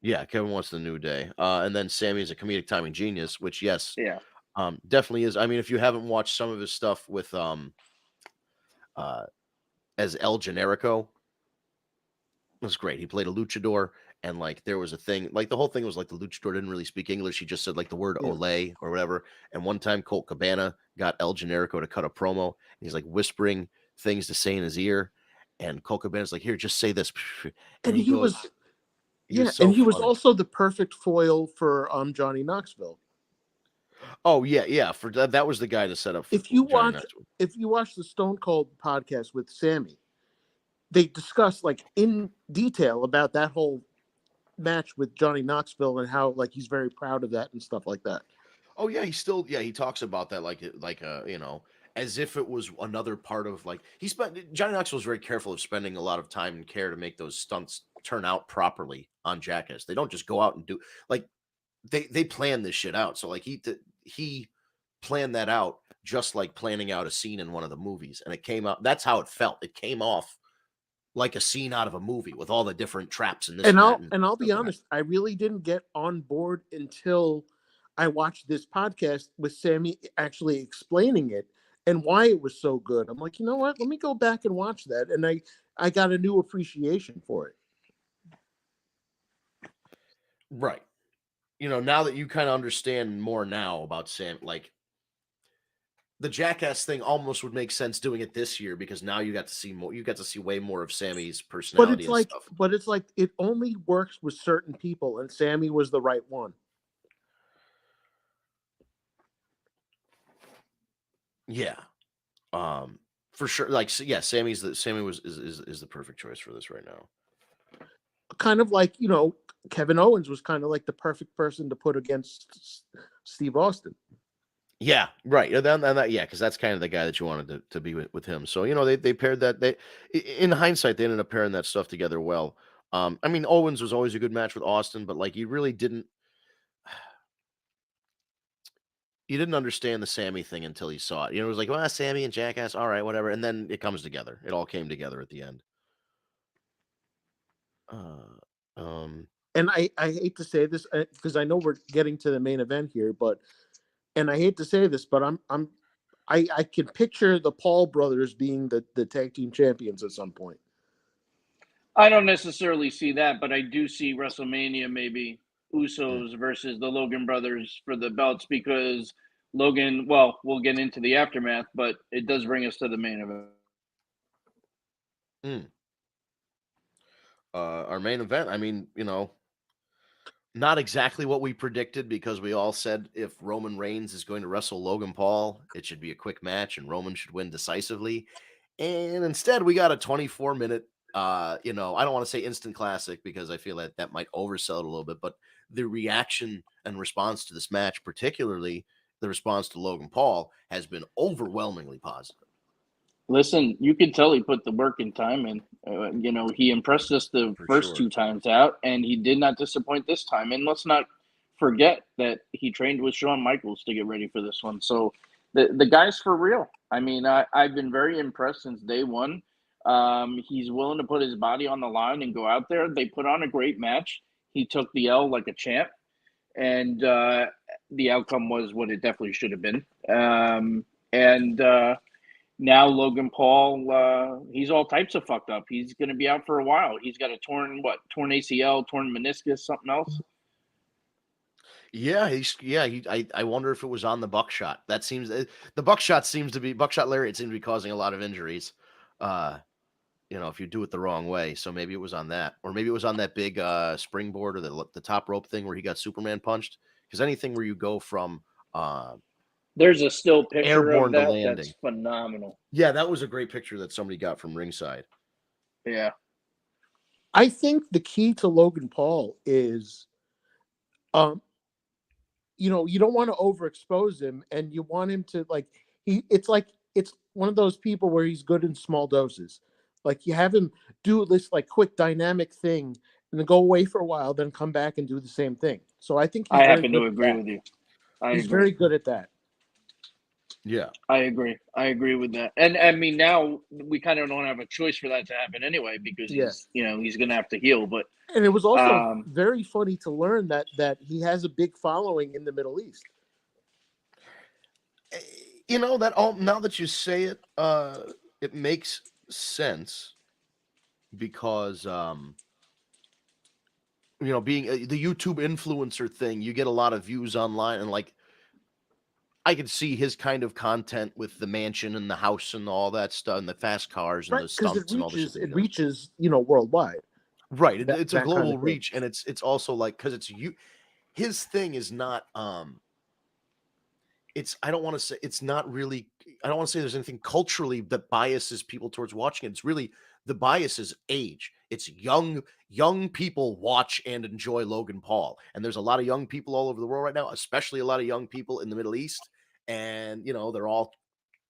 Yeah, Kevin wants the New Day. And then Sammy is a comedic timing genius, which yes, Yeah. definitely is. I mean, if you haven't watched some of his stuff with uh as El Generico, it was great. He played a luchador, and like there was a thing, like the whole thing was like the luchador didn't really speak English. He just said like the word Yeah. "ole" or whatever. And one time, Colt Cabana got El Generico to cut a promo, and he's like whispering things to say in his ear, and Colt Cabana's like, "Here, just say this," and And he he goes, was he was and so he was funny. also the perfect foil for Johnny Knoxville. Oh yeah, yeah. For that was the guy to set up for If you Johnny watch Knoxville. if you watch the Stone Cold podcast with Sammy, they discuss like in detail about that whole match with Johnny Knoxville and how like he's very proud of that and stuff like that. Oh yeah, he talks about that as if it was another part of like Johnny Knoxville was very careful of spending a lot of time and care to make those stunts turn out properly on Jackass. They don't just go out and do like they plan this shit out. So like he planned that out just like planning out a scene in one of the movies, and it came out. That's how it felt. It came off like a scene out of a movie with all the different traps and this And and that I'll and and I'll stuff be like that. honest, I really didn't get on board until I watched this podcast with Sammy actually explaining it and why it was so good. I'm like, you know what? Let me go back and watch that, and I got a new appreciation for it. Right. Now that you kind of understand more now about Sam, like the Jackass thing almost would make sense doing it this year because now you got to see more. You got to see way more of Sammy's But personality it's and like, stuff. it only works with certain people, and Sammy was the right one. Yeah, for sure. Like, yeah, Sammy is the perfect choice for this right now. Kind of like Kevin Owens was kind of like the perfect person to put against Steve Austin. Yeah, right. And that, yeah, because that's kind of the guy that you wanted to be with him. So they paired that. In hindsight, they ended up pairing that stuff together well. I mean, Owens was always a good match with Austin, but like you really didn't. You didn't understand the Sammy thing until you saw it. It was like, well, Sammy and Jackass, all right, whatever. And then it comes together. It all came together at the end. Uh, um, And I hate to say this because I know we're getting to the main event here, and I hate to say this, but I can picture the Paul brothers being the tag team champions at some point. I don't necessarily see that, but I do see WrestleMania maybe mm, Usos versus the Logan brothers for the belts because Logan, well, we'll get into the aftermath, but it does bring us to the main event. mm. Our main event, I mean, not exactly what we predicted because we all said if Roman Reigns is going to wrestle Logan Paul, it should be a quick match and Roman should win decisively. And instead, we got a 24-minute, I don't want to say instant classic because I feel that might oversell it a little bit, but the reaction and response to this match, particularly the response to Logan Paul, has been overwhelmingly positive. Listen, you can tell he put the work and time in. He impressed us the For first sure. two times out, and he did not disappoint this time. And let's not forget that he trained with Shawn Michaels to get ready for this one. So the guy's for real. I mean, I've been very impressed since day one. He's willing to put his body on the line and go out there. They put on a great match. He took the L like a champ, and the outcome was what it definitely should have been. And now Logan Paul, he's all types of fucked up. He's going to be out for a while. He's got a torn ACL, torn meniscus, something else. Yeah, I wonder if it was on the buckshot. That seems the buckshot lariat seems to be causing a lot of injuries. Uh, if you do it the wrong way. So maybe it was on that, or maybe it was on that big springboard or the top rope thing where he got Superman punched. Because anything where you go from There's a still picture of airborne to that landing. that's phenomenal. Yeah, that was a great picture that somebody got from ringside. Yeah. I think the key to Logan Paul is, um, you know, you don't want to overexpose him, and you want him to like It's like it's one of those people where he's good in small doses. Like you have him do this like quick dynamic thing, and then go away for a while, then come back and do the same thing. So I think he's I very happen good to at agree that. with you. I He's agree. very good at that. Yeah. I agree. I agree with that. And I mean, now we kind of don't have a choice for that to happen anyway, because Yeah. he's going to have to heal. But And it was also very funny to learn that he has a big following in the Middle East. You know, that all now that you say it, it makes sense because you know, being the YouTube influencer thing, you get a lot of views online, and like I could see his kind of content with the mansion and the house and all that stuff, and the fast cars and Right, the because stunts and all the shit that he it does. reaches, you know, worldwide. Right, That it's a that kind global of thing. reach, and it's also like because it's you. His thing is not it's I don't want to say it's not really I don't want to say there's anything culturally that biases people towards watching it. It's really the bias is age. It's young people watch and enjoy Logan Paul. And there's a lot of young people all over the world right now, especially a lot of young people in the Middle East. And you know, they're all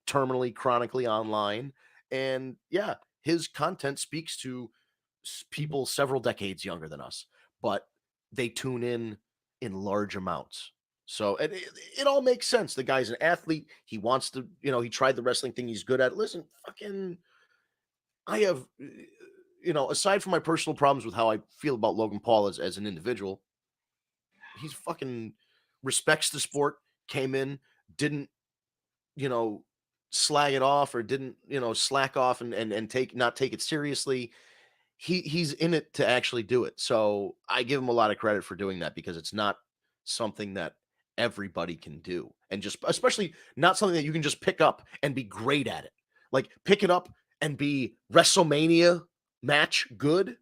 terminally chronically online. And yeah, his content speaks to people several decades younger than us, but they tune in large amounts. So it all makes sense. The guy's an athlete. He wants to, you know, he tried the wrestling thing. He's good at it. Listen, fucking, I have, you know, aside from my personal problems with how I feel about Logan Paul as an individual, he's fucking respects the sport, came in, didn't, you know, slag it off or didn't, you know, slack off and take not take it seriously. He's in it to actually do it. So I give him a lot of credit for doing that because it's not something that everybody can do. And just especially not something that you can just pick up and be great at it. Like pick it up and be WrestleMania match good.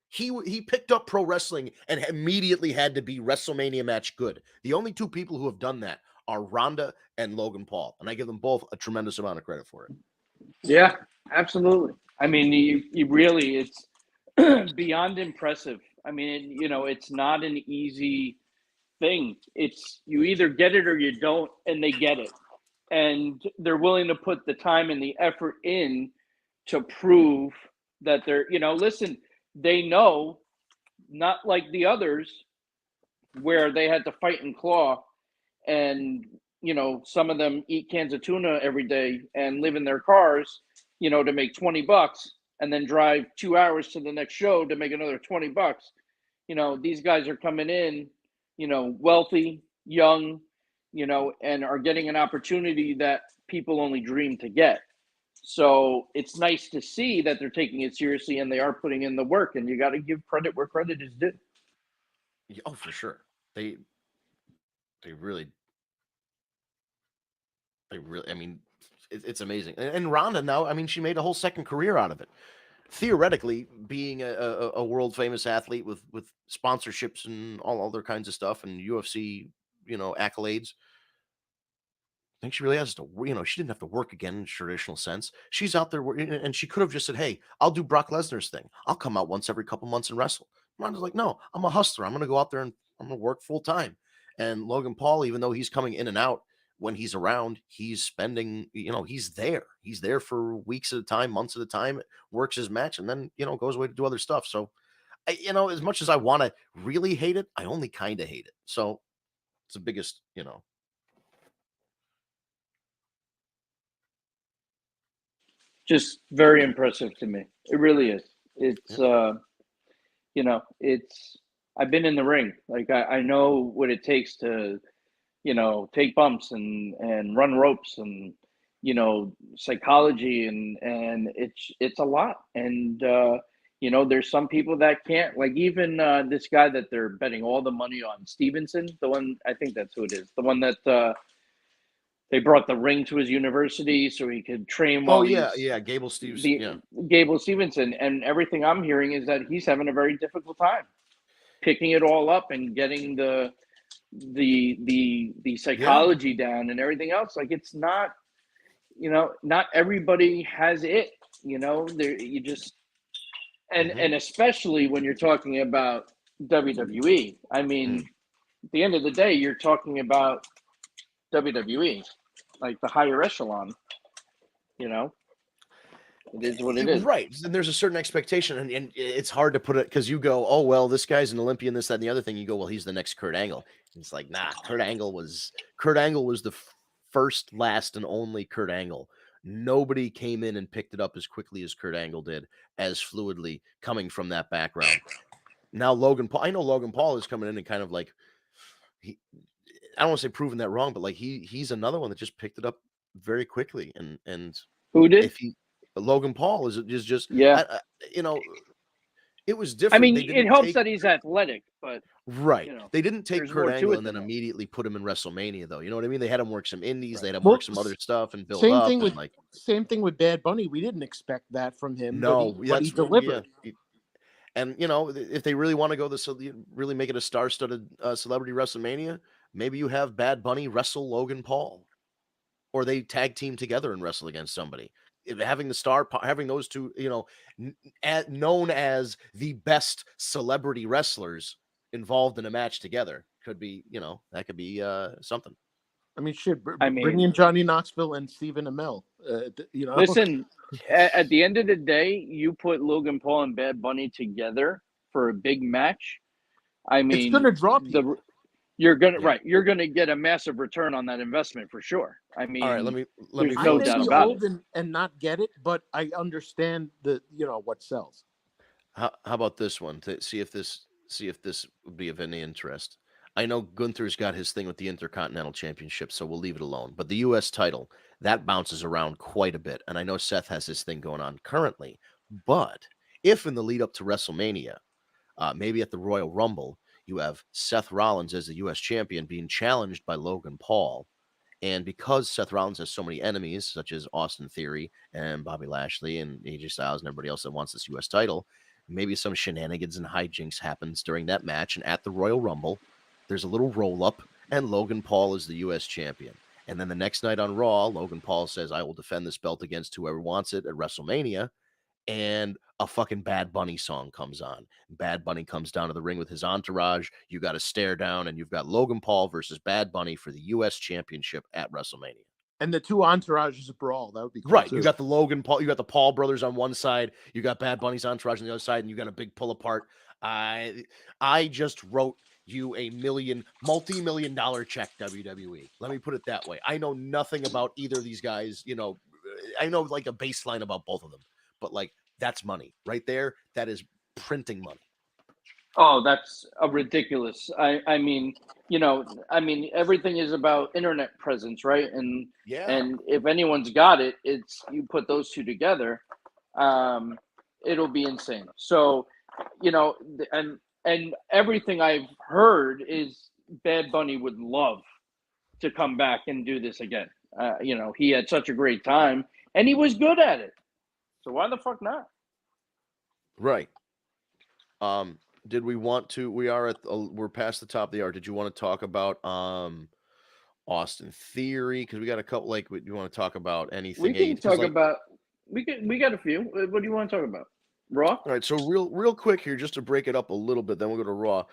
He picked up pro wrestling and immediately had to be WrestleMania match good. The only two people who have done that are Ronda and Logan Paul, and I give them both a tremendous amount of credit for it. yeah, absolutely. I mean, you really, it's beyond impressive. I mean, it's not an easy thing. It's you either get it or you don't, and they get it. And they're willing to put the time and the effort in to prove that they're, listen, they know, not like the others where they had to fight and claw, and some of them eat cans of tuna every day and live in their cars, to make $20, and then drive 2 hours to the next show to make another $20. These guys are coming in, wealthy, young, and are getting an opportunity that people only dream to get. So it's nice to see that they're taking it seriously and they are putting in the work, and you got to give credit where credit is due. Oh, for sure. They really I mean, it's amazing. And Ronda now, I mean, she made a whole second career out of it. Theoretically, being a world famous athlete with sponsorships and all other kinds of stuff and UFC, you know, accolades. I think she really has to, you know, she didn't have to work again in traditional sense. She's out there and she could have just said, "Hey, I'll do Brock Lesnar's thing. I'll come out once every couple months and wrestle." Ronda's like, "No, I'm a hustler. I'm going to go out there and I'm going to work full time." And Logan Paul, even though he's coming in and out, when he's around, he's spending, you know, he's there. He's there for weeks at a time, months at a time, works his match, and then, you know, goes away to do other stuff. So, you know, as much as I want to really hate it, I only kind of hate it. So it's the biggest, you know. Just very impressive to me. It really is. It's Yeah. it's I've been in the ring. Like I know what it takes to, take bumps and run ropes, and psychology, and it's a lot. And there's some people that can't, like, even this guy that they're betting all the money on, Stevenson, the one, I think that's who it is, the one that they brought the ring to his university so he could train Oh while yeah, he's yeah. Gable Steve's, the yeah. Gable Stevenson. And everything I'm hearing is that he's having a very difficult time picking it all up and getting the the psychology down and everything else. Like, it's not, not everybody has it. There you just and especially when you're talking about WWE. I mean, at the end of the day, you're talking about WWE, like the higher echelon. It is what it is. Right. And there's a certain expectation, and it's hard to put it because you go, oh, well, this guy's an Olympian, this, that, and the other thing. You go, well, he's the next Kurt Angle. And it's like, nah, Kurt Angle was the first, last, and only Kurt Angle. Nobody came in and picked it up as quickly as Kurt Angle did, as fluidly coming from that background. Now, Logan Paul, I know Logan Paul is coming in and kind of like, I don't want to say proving that wrong, but like he's another one that just picked it up very quickly. And who did? Logan Paul is just it was different. I mean, it helps that he's athletic, but right. They didn't take Kurt Angle and then immediately put him in WrestleMania, though. You know what I mean? They had him work some indies, they had him work some other stuff and build up. Same thing with Bad Bunny. We didn't expect that from him. No, but he delivered. Yeah. And if they really want to go really make it a star-studded celebrity WrestleMania, maybe you have Bad Bunny wrestle Logan Paul, or they tag team together and wrestle against somebody. Having those two, known as the best celebrity wrestlers involved in a match together could be, that could be something. I mean, bring in Johnny Knoxville and Stephen Amell. Listen, at the end of the day, you put Logan Paul and Bad Bunny together for a big match. I mean, it's going to draw people. You're gonna get a massive return on that investment for sure. I mean, all right, let me no doubt about it. And not get it, but I understand what sells. How about this one to see if this would be of any interest? I know Gunther's got his thing with the Intercontinental Championship, so we'll leave it alone. But the U.S. title, that bounces around quite a bit, and I know Seth has this thing going on currently. But if in the lead up to WrestleMania, maybe at the Royal Rumble, you have Seth Rollins as the U.S. champion being challenged by Logan Paul. And because Seth Rollins has so many enemies, such as Austin Theory and Bobby Lashley and AJ Styles and everybody else that wants this U.S. title, maybe some shenanigans and hijinks happens during that match. And at the Royal Rumble, there's a little roll-up, and Logan Paul is the U.S. champion. And then the next night on Raw, Logan Paul says, I will defend this belt against whoever wants it at WrestleMania. And a fucking Bad Bunny song comes on. Bad Bunny comes down to the ring with his entourage. You got a stare down, and you've got Logan Paul versus Bad Bunny for the U.S. championship at WrestleMania. And the two entourages brawl. That would be cool, right. too. You got the Logan Paul, you got the Paul brothers on one side, you got Bad Bunny's entourage on the other side, and you got a big pull apart. I just wrote you a multi-million dollar check, WWE. Let me put it that way. I know nothing about either of these guys. I know like a baseline about both of them. But like, that's money right there. That is printing money. Oh, that's a ridiculous. I mean, everything is about internet presence, right? And if anyone's got it, it's you put those two together, it'll be insane. So, and everything I've heard is Bad Bunny would love to come back and do this again. He had such a great time and he was good at it. So why the fuck not? Right. Did we want to? We're past the top of the hour. Did you want to talk about Austin Theory? Because we got a couple. Like, do you want to talk about anything? We can talk about. We got a few. What do you want to talk about? Raw. All right. So real quick here, just to break it up a little bit. Then we'll go to Raw.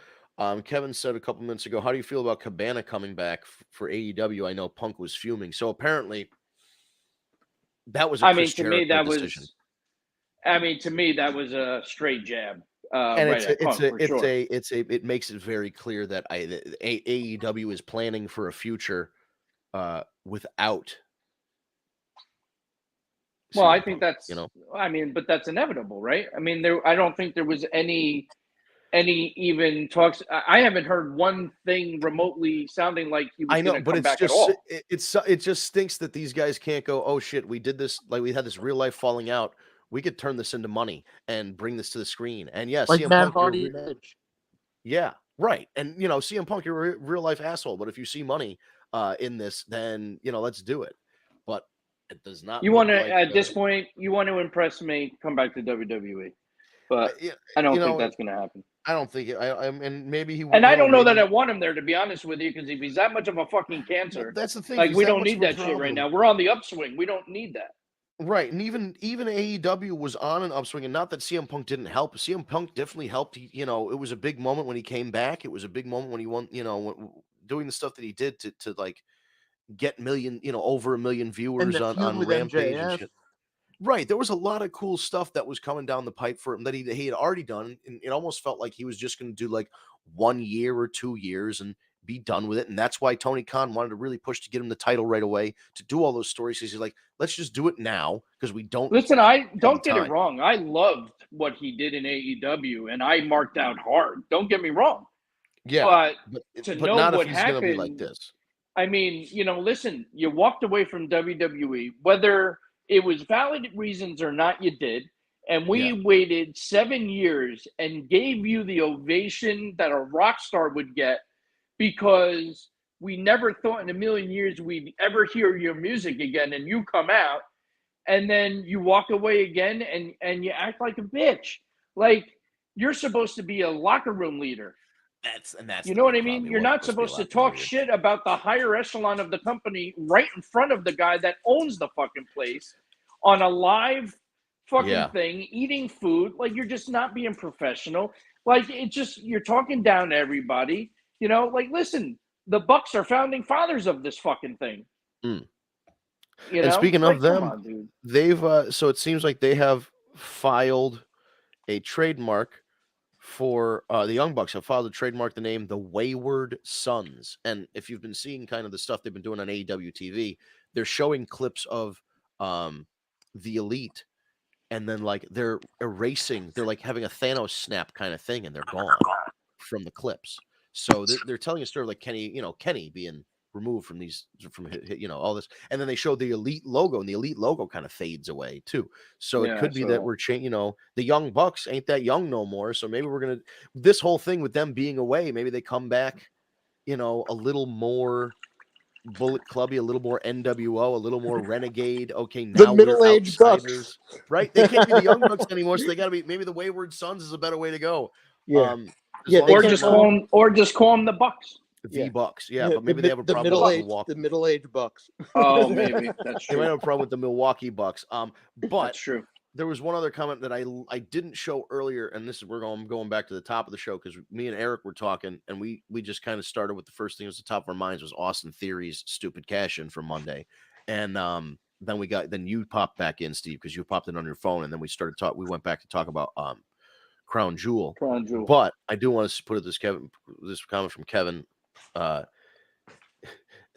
Kevin said a couple minutes ago, how do you feel about Cabana coming back for AEW? I know Punk was fuming. So apparently, that was. To me, that was a straight jab. And it makes it very clear that AEW is planning for a future without. Well, I think that's but that's inevitable, right? I mean, I don't think there was any even talks. I haven't heard one thing remotely sounding like he was going to come back at all. It just stinks that these guys can't go, oh shit, we did this, like we had this real life falling out. We could turn this into money and bring this to the screen. And yes, like CM Matt Punk, Hardy and Edge. Yeah, right. And CM Punk, you're a real life asshole. But if you see money in this, then let's do it. But it does not. You want to at this point, you want to impress me? Come back to WWE. But I don't think that's going to happen. I don't think and maybe he And I don't know that maybe I want him there, to be honest with you, because if he's that much of a fucking well, cancer, that's the thing. If like he's we that don't much need of a that shit right problem, now. We're on the upswing. We don't need that. right? And even AEW was on an upswing, and not that CM Punk didn't help. CM Punk definitely helped. It was a big moment when he came back. It was a big moment when he won. Doing the stuff that he did to like get over 1 million And viewers the feud on with Rampage and MJF. shit. Right, there was a lot of cool stuff that was coming down the pipe for him that he had already done, and it almost felt like he was just going to do like 1 year or 2 years and be done with it. And that's why Tony Khan wanted to really push to get him the title right away to do all those stories. Because he's like, let's just do it now because we don't Listen, I have the don't get it time. wrong. I loved what he did in AEW, and I marked out hard. Don't get me wrong. Yeah, But to but know not if what he's going to be like happened, this. I mean, listen, you walked away from WWE, whether it was valid reasons or not, you did. And we Yeah. waited 7 years and gave you the ovation that a rock star would get because we never thought in a million years we'd ever hear your music again. And you come out and then you walk away again and you act like a bitch. Like you're supposed to be a locker room leader. That's You the know what big I problem. mean? He You're wasn't not supposed to be supposed a to locker room talk leader. shit about the higher echelon of the company right in front of the guy that owns the fucking place on a live fucking thing, eating food. Like you're just not being professional. Like you're talking down to everybody. Like listen, the Bucks are founding fathers of this fucking thing. Mm. And speaking of Like, come them, on, dude. they've so it seems like they have filed a trademark for the Young Bucks have filed a trademark the name the Wayward Sons. And if you've been seeing kind of the stuff they've been doing on AEW TV, they're showing clips of the Elite, and then like they're like having a Thanos snap kind of thing, and they're gone from the clips. So they're telling a story of like Kenny being removed from all this, and then they show the Elite logo, and the Elite logo kind of fades away too. So it Yeah, could be that we're changing. The Young Bucks ain't that young no more. So maybe we're gonna this whole thing with them being away. Maybe they come back, a little more Bullet Clubby, a little more NWO, a little more Renegade. Okay, The now we're middle-aged outsiders, Bucks. right? They can't be the Young Bucks anymore, so they got to be. Maybe the Wayward Sons is a better way to go. Yeah. As Yeah, long they or as just can't call them, the Bucks. the Yeah. Bucks, yeah, Yeah, but maybe they have a the problem with middle-aged Milwaukee. Bucks. Oh, maybe that's They might true. have a problem with the Milwaukee Bucks. But That's true. there was one other comment that I didn't show earlier, and this is going back to the top of the show because me and Eric were talking, and we just kind of started with the first thing that was the top of our minds was Austin Theory's stupid cash in from Monday, and then you popped back in, Steve, because you popped in on your phone, and then we went back to talk about Crown Jewel. But I do want to put this comment from Kevin.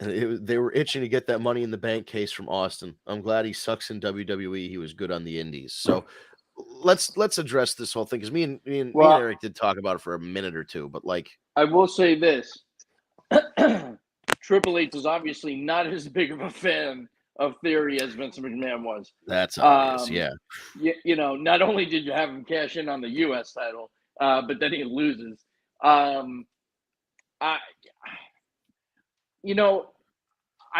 They were itching to get that Money in the Bank case from Austin. I'm glad he sucks in WWE. He was good on the Indies. So let's address this whole thing because me and Eric did talk about it for a minute or two. But like, I will say this: Triple H is obviously not as big of a fan of Theory as Vince McMahon was. That's obvious. Yeah. Not only did you have him cash in on the U.S. title, but then he loses. I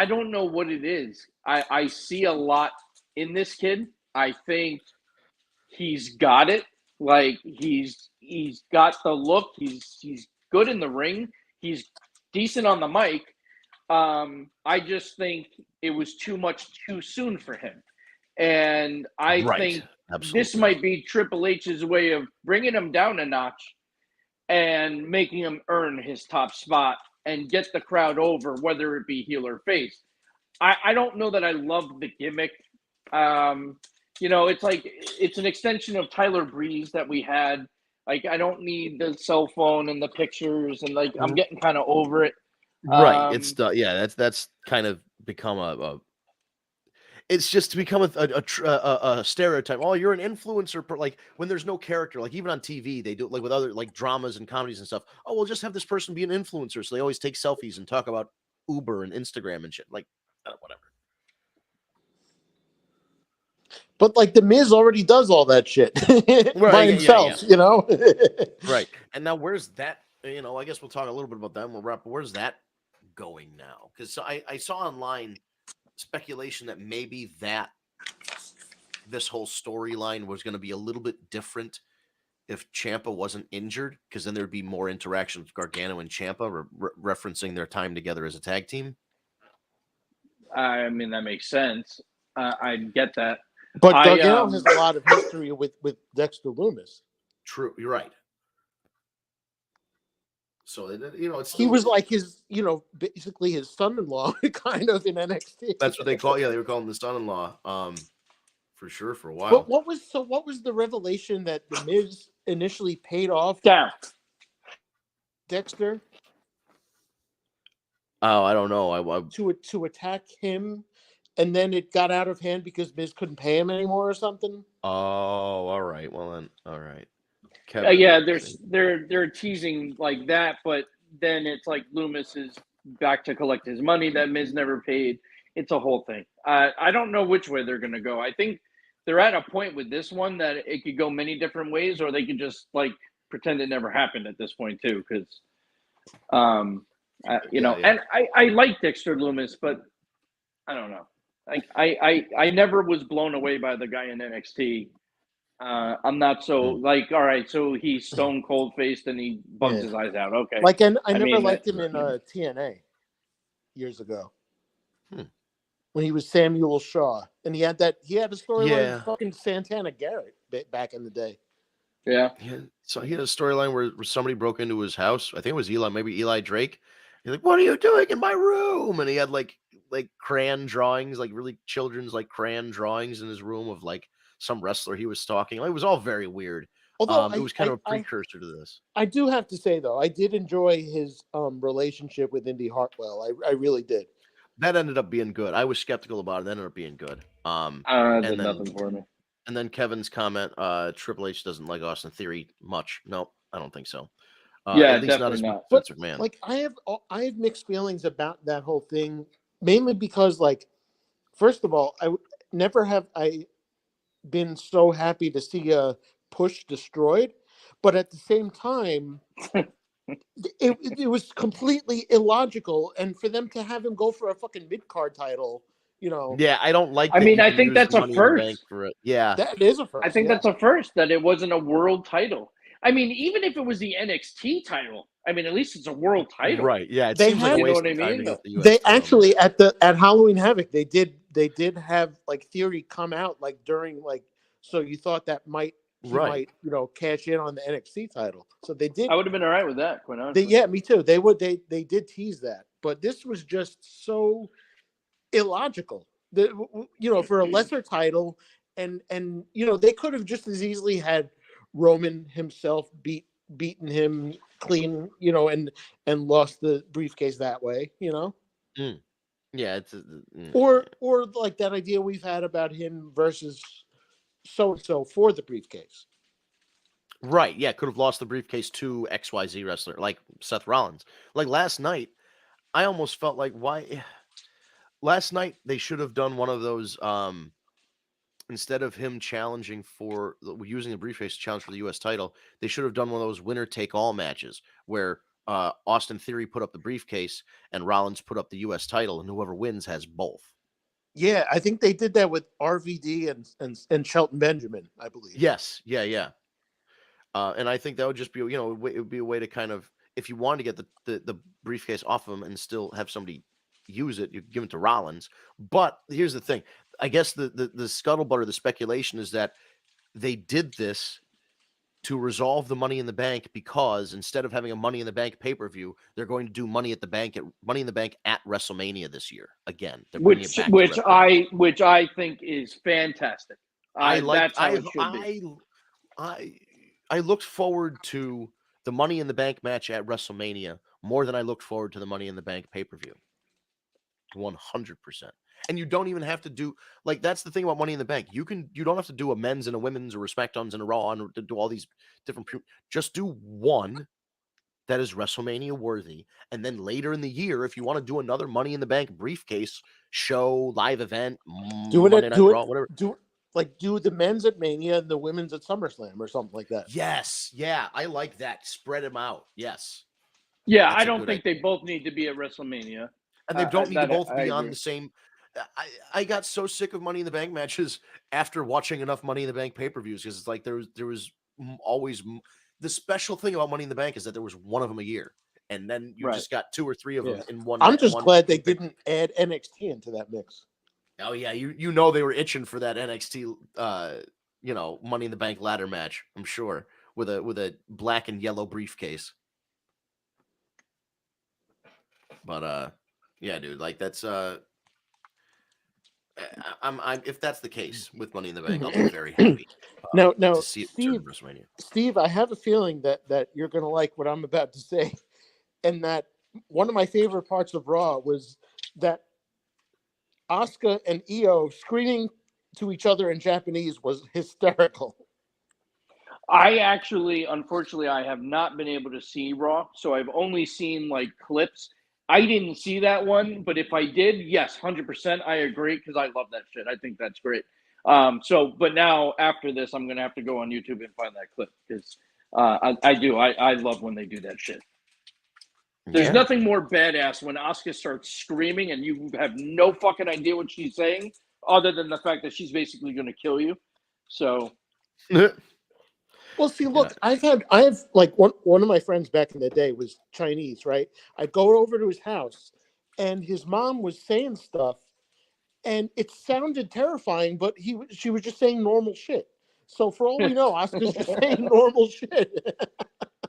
don't know what it is. I see a lot in this kid. I think he's got it. Like he's got the look. He's good in the ring. He's decent on the mic. I just think it was too much too soon for him. And I think this might be Triple H's way of bringing him down a notch and making him earn his top spot and get the crowd over, whether it be heel or face. I don't know that I love the gimmick. It's like it's an extension of Tyler Breeze that we had. Like I don't need the cell phone and the pictures, and like I'm getting kind of over it. Right. That's kind of become it's just become a stereotype. Oh, you're an influencer. Like when there's no character, like even on TV, they do like with other like dramas and comedies and stuff. Oh, we'll just have this person be an influencer. So they always take selfies and talk about Uber and Instagram and shit. Like whatever. But like the Miz already does all that shit by himself, Right. And now where's that? I guess we'll talk a little bit about that. And we'll wrap. Where's that going now? Because I saw online speculation that maybe this whole storyline was going to be a little bit different if Ciampa wasn't injured, because then there'd be more interaction with Gargano and Ciampa, referencing their time together as a tag team. I mean, that makes sense. I get that. But Gargano has a lot of history with Dexter Lumis. True, you're right. So it's he was like his, basically his son-in-law, kind of in NXT. That's what they call. Yeah, they were calling him the son-in-law, for sure, for a while. But what was the revelation that the Miz initially paid off Dexter? Oh, I don't know. To attack him, and then it got out of hand because Miz couldn't pay him anymore or something. Oh, all right. Well then, all right. Kevin, yeah, they're teasing like that, but then it's like Lumis is back to collect his money that Miz never paid. It's a whole thing. I don't know which way they're going to go. I think they're at a point with this one that it could go many different ways, or they could just like pretend it never happened at this point too. Because, and I like Dexter Lumis, but I don't know. I never was blown away by the guy in NXT. I'm not so like, all right, so he's stone cold faced and he bugs his eyes out. Okay. Like, and I never liked him in TNA years ago when he was Samuel Shaw, and he had a storyline with fucking Santana Garrett back in the day. Yeah. So he had a storyline where somebody broke into his house. I think it was maybe Eli Drake. He's like, "What are you doing in my room?" And he had like crayon drawings, like really children's like crayon drawings in his room of like some wrestler he was stalking. It was all very weird. Although it was kind of a precursor to this. I do have to say, though, I did enjoy his relationship with Indy Hartwell. I really did. That ended up being good. I was skeptical about it. It ended up being good. Did nothing for me. And then Kevin's comment, Triple H doesn't like Austin Theory much. Nope, I don't think so. At least not as much as McMahon. Like, I have mixed feelings about that whole thing, mainly because, like, first of all, I never have been so happy to see a push destroyed, but at the same time, it was completely illogical, and for them to have him go for a fucking mid-card title, Yeah, I don't like. I mean, I think that's a first. For it. Yeah, that is a first. I think that's a first that it wasn't a world title. I mean, even if it was the NXT title, I mean, at least it's a world title, right? Yeah, it seems like a waste of time to get the US They title. Actually at Halloween Havoc, they did have like Theory come out like during like, so you thought that might cash in on the NXT title. So they did. I would have been all right with that, quite honestly. Yeah, me too. They did tease that, but this was just so illogical. For a lesser title, and they could have just as easily had Roman himself beaten him clean, and lost the briefcase that way, Yeah, it's or like that idea we've had about him versus so and so for the briefcase. Right. Yeah, could have lost the briefcase to XYZ wrestler like Seth Rollins. Like last night, I almost felt like why. Last night they should have done one of those. Instead of him challenging for using the briefcase to challenge for the U.S. title, they should have done one of those winner take all matches where Austin Theory put up the briefcase and Rollins put up the U.S. title, and whoever wins has both. Yeah, I think they did that with RVD and Shelton Benjamin, I believe. Yes, yeah. And I think that would just be, it would be a way to kind of, if you wanted to get the briefcase off of him and still have somebody use it, you give it to Rollins. But here's the thing. I guess the scuttlebutt or the speculation is that they did this to resolve the Money in the Bank because instead of having a Money in the Bank pay-per-view, they're going to do Money in the Bank at WrestleMania this year again. Which I think is fantastic. I looked forward to the Money in the Bank match at WrestleMania more than I looked forward to the Money in the Bank pay-per-view. 100%. And you don't even have to do like that's the thing about Money in the Bank. You don't have to do a men's and a women's or respectums and a Raw and do all these different. Just do one that is WrestleMania worthy, and then later in the year, if you want to do another Money in the Bank briefcase show, live event, do the men's at Mania and the women's at SummerSlam or something like that. Yes, yeah, I like that. Spread them out. Yes. Yeah, I don't think they both need to be at WrestleMania. And they don't need to both be on the same. I got so sick of Money in the Bank matches after watching enough Money in the Bank pay-per-views because it's like there was always the special thing about Money in the Bank is that there was one of them a year, and then you Right. just got 2 or 3 of them Yeah. in one. I'm just one glad they big- didn't add NXT into that mix. Oh yeah, you know they were itching for that NXT Money in the Bank ladder match. I'm sure with a black and yellow briefcase. But yeah, dude, like that's I'm if that's the case with Money in the Bank, I'll be very happy Now, to see it return to WrestleMania. Steve, I have a feeling that you're going to like what I'm about to say, and that one of my favorite parts of Raw was that Asuka and Io screaming to each other in Japanese was hysterical. I actually, unfortunately, I have not been able to see Raw, so I've only seen like clips. I didn't see that one, but if I did, yes, 100%, I agree because I love that shit. I think that's great. But now after this, I'm gonna have to go on YouTube and find that clip because I love when they do that shit. There's Yeah. nothing more badass when Asuka starts screaming and you have no fucking idea what she's saying, other than the fact that she's basically gonna kill you. So. Well, see, look, I have like one of my friends back in the day was Chinese, right? I'd go over to his house, and his mom was saying stuff, and it sounded terrifying, but she was just saying normal shit. So for all we know, Asuka's just saying normal shit.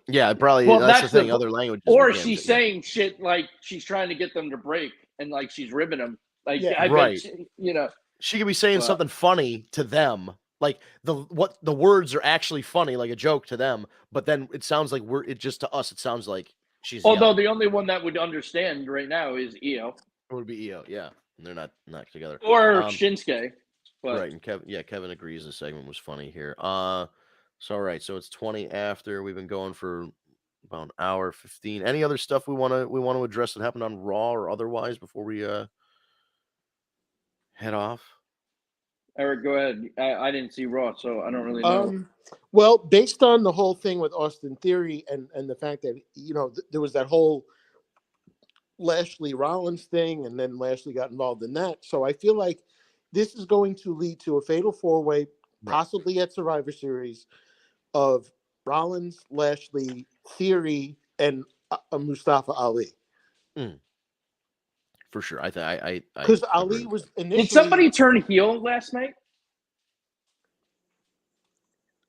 Yeah, probably Well, that's the that's thing. Other languages, or we can't. she's saying shit like she's trying to get them to break and like she's ribbing them. Like Yeah. I Right. bet you know. She could be saying Well- something funny to them, like the words are actually funny, like a joke to them, but then it sounds like it just to us. It sounds like she's. Although yelling. the only one that would understand right now is Io It would be Io, yeah, and they're not together. or Shinsuke. But Right, and Kevin agrees the segment was funny here. So all right, so it's 20 after. We've been going for about an hour 15. Any other stuff we want to address that happened on Raw or otherwise before we head off? Eric, go ahead. I didn't see Raw, so I don't really know. Well, based on the whole thing with Austin Theory and the fact that there was that whole Lashley Rollins thing, and then Lashley got involved in that. So I feel like this is going to lead to a fatal 4-way, possibly at Survivor Series, of Rollins, Lashley, Theory, and Mustafa Ali. For sure, I because Ali was initially. Did somebody turn heel last night?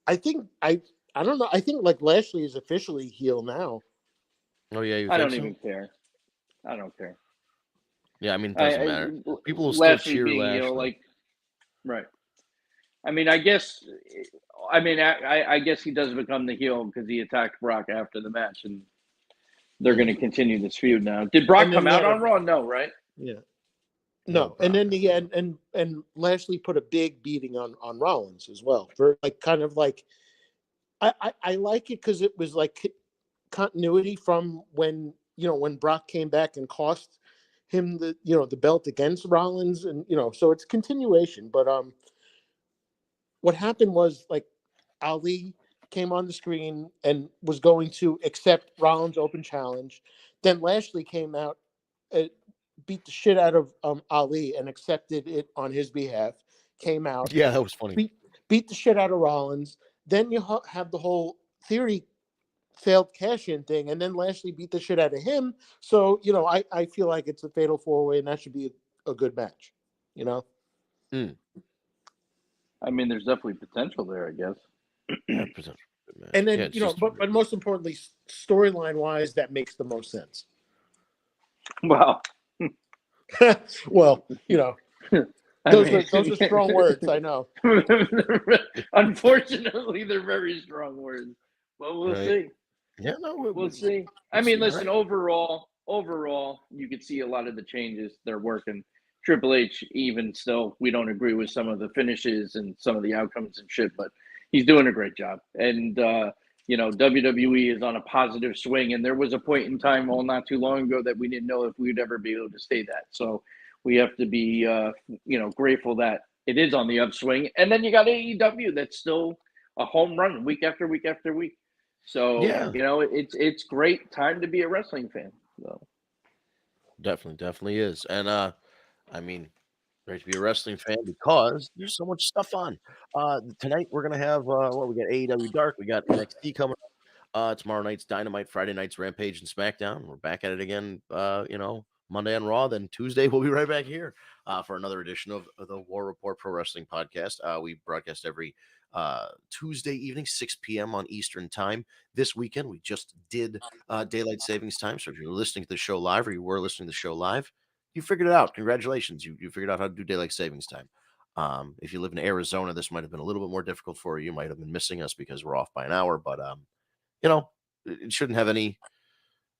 I don't know. I think like Lashley is officially heel now. Oh yeah, you I think don't so? even care. I don't care. Yeah, I mean, it doesn't matter. People will Lashley still cheer being Lashley. heel, like, right. I mean, I guess he does become the heel because he attacked Brock after the match, and they're going to continue this feud now. Did Brock come out on Raw? No, right? Yeah. No, and then he had and Lashley put a big beating on Rollins as well for like kind of like I like it because it was like continuity from when when Brock came back and cost him the belt against Rollins, and so it's continuation. But what happened was like Ali came on the screen and was going to accept Rollins' open challenge. Then Lashley came out, beat the shit out of Ali and accepted it on his behalf. Came out. Yeah, that was funny. Beat the shit out of Rollins. Then you have the whole Theory failed cash-in thing, and then Lashley beat the shit out of him. So, I feel like it's a fatal 4-way, and that should be a good match, I mean, there's definitely potential there, I guess. Yeah, potential. And then, but most importantly, storyline-wise, that makes the most sense. Well, well, those are strong words, I know. Unfortunately, they're very strong words. But we'll see. Yeah, no, we'll see. I mean, listen, overall, you could see a lot of the changes. They're working. Triple H, even still, we don't agree with some of the finishes and some of the outcomes and shit, but he's doing a great job. And, WWE is on a positive swing. And there was a point in time, not too long ago, that we didn't know if we'd ever be able to stay that. So we have to be, grateful that it is on the upswing. And then you got AEW that's still a home run week after week after week. So, it's great time to be a wrestling fan. So. Definitely is. And, I mean, Great to be a wrestling fan because there's so much stuff on. Tonight we're gonna have we got AEW Dark, we got NXT coming. Tomorrow night's Dynamite, Friday night's Rampage and SmackDown. We're back at it again, Monday on Raw. Then Tuesday, we'll be right back here for another edition of the War Report Pro Wrestling Podcast. We broadcast every Tuesday evening, 6 p.m. on Eastern Time. This weekend, we just did Daylight Savings Time. So if you're listening to the show live or you were listening to the show live, you figured it out. Congratulations. You figured out how to do Daylight Savings Time. If you live in Arizona, this might have been a little bit more difficult for you. You might have been missing us because we're off by an hour, but it shouldn't have any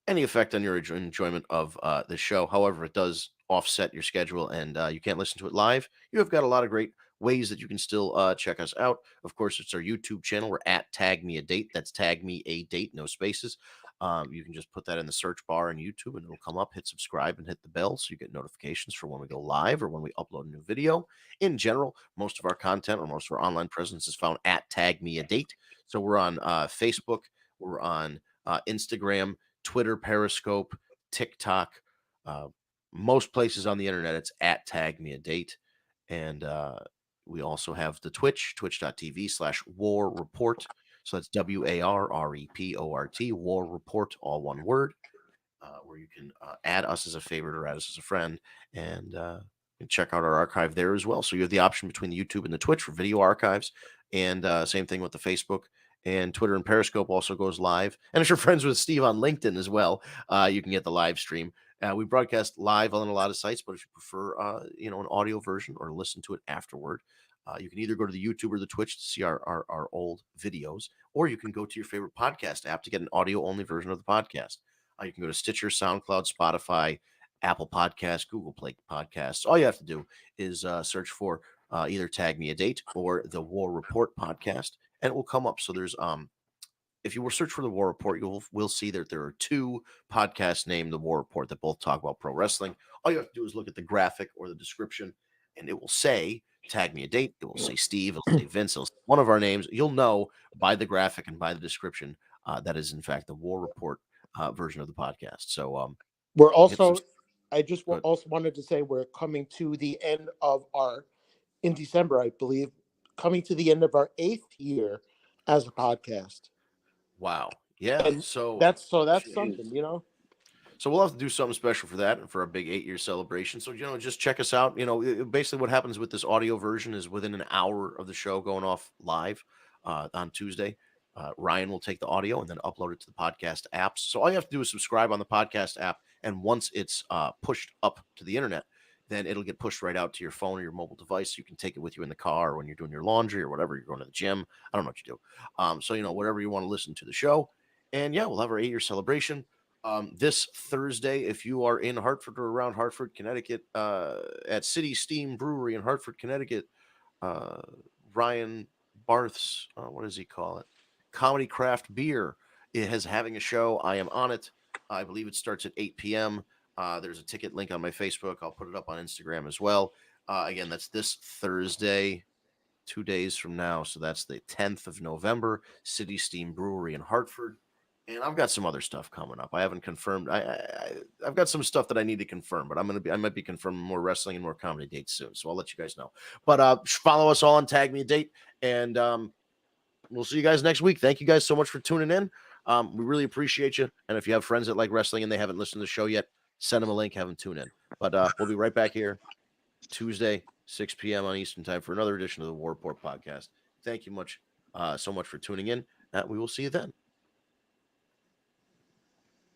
effect on your enjoyment of the show. However, it does offset your schedule and you can't listen to it live. You have got a lot of great ways that you can still check us out. Of course, it's our YouTube channel. We're at TagMeADate. That's TagMeADate, no spaces. You can just put that in the search bar on YouTube and it'll come up. Hit subscribe and hit the bell so you get notifications for when we go live or when we upload a new video. In general, most of our content or most of our online presence is found at TagMeADate. So we're on Facebook, we're on Instagram, Twitter, Periscope, TikTok, most places on the internet. It's at TagMeADate. And we also have the twitch.tv/War Report. So that's WARREPORT, War Report, all one word, where you can add us as a favorite or add us as a friend and check out our archive there as well. So you have the option between the YouTube and the Twitch for video archives. And same thing with the Facebook and Twitter and Periscope also goes live. And if you're friends with Steve on LinkedIn as well, you can get the live stream. We broadcast live on a lot of sites, but if you prefer, an audio version or listen to it afterward, you can either go to the YouTube or the Twitch to see our old videos, or you can go to your favorite podcast app to get an audio-only version of the podcast. You can go to Stitcher, SoundCloud, Spotify, Apple Podcasts, Google Play Podcasts. All you have to do is search for either Tag Me a Date or the War Report podcast, and it will come up. So there's if you will search for the War Report, will see that there are two podcasts named the War Report that both talk about pro wrestling. All you have to do is look at the graphic or the description, and it will say Tag Me a Date. It will say Steve. It'll say Vince. It'll say one of our names. You'll know by the graphic and by the description that is in fact the War Report version of the podcast. So We're hit subscribe. also, I just also wanted to say we're coming to the end of in December, I believe, coming to the end of our 8th year as a podcast. Wow. Yeah. And So that's geez. something. So we'll have to do something special for that and for a big 8-year celebration. So, just check us out. Basically what happens with this audio version is within an hour of the show going off live on Tuesday, Ryan will take the audio and then upload it to the podcast apps. So all you have to do is subscribe on the podcast app. And once it's pushed up to the internet, then it'll get pushed right out to your phone or your mobile device. You can take it with you in the car or when you're doing your laundry or whatever. You're going to the gym. I don't know what you do. So, whatever you want to listen to the show. And yeah, we'll have our 8-year celebration. This Thursday, if you are in Hartford or around Hartford, Connecticut, at City Steam Brewery in Hartford, Connecticut, Ryan Barth's, what does he call it? Comedy Craft Beer is having a show. I am on it. I believe it starts at 8 p.m. There's a ticket link on my Facebook. I'll put it up on Instagram as well. Again, that's this Thursday, 2 days from now. So that's the 10th of November, City Steam Brewery in Hartford. And I've got some other stuff coming up. I haven't confirmed. I've got some stuff that I need to confirm, but I might be confirming more wrestling and more comedy dates soon. So I'll let you guys know. But follow us all on Tag Me a Date, and we'll see you guys next week. Thank you guys so much for tuning in. We really appreciate you. And if you have friends that like wrestling and they haven't listened to the show yet, send them a link, have them tune in. But we'll be right back here Tuesday, 6 p.m. on Eastern Time for another edition of the War Report podcast. Thank you so much for tuning in. We will see you then.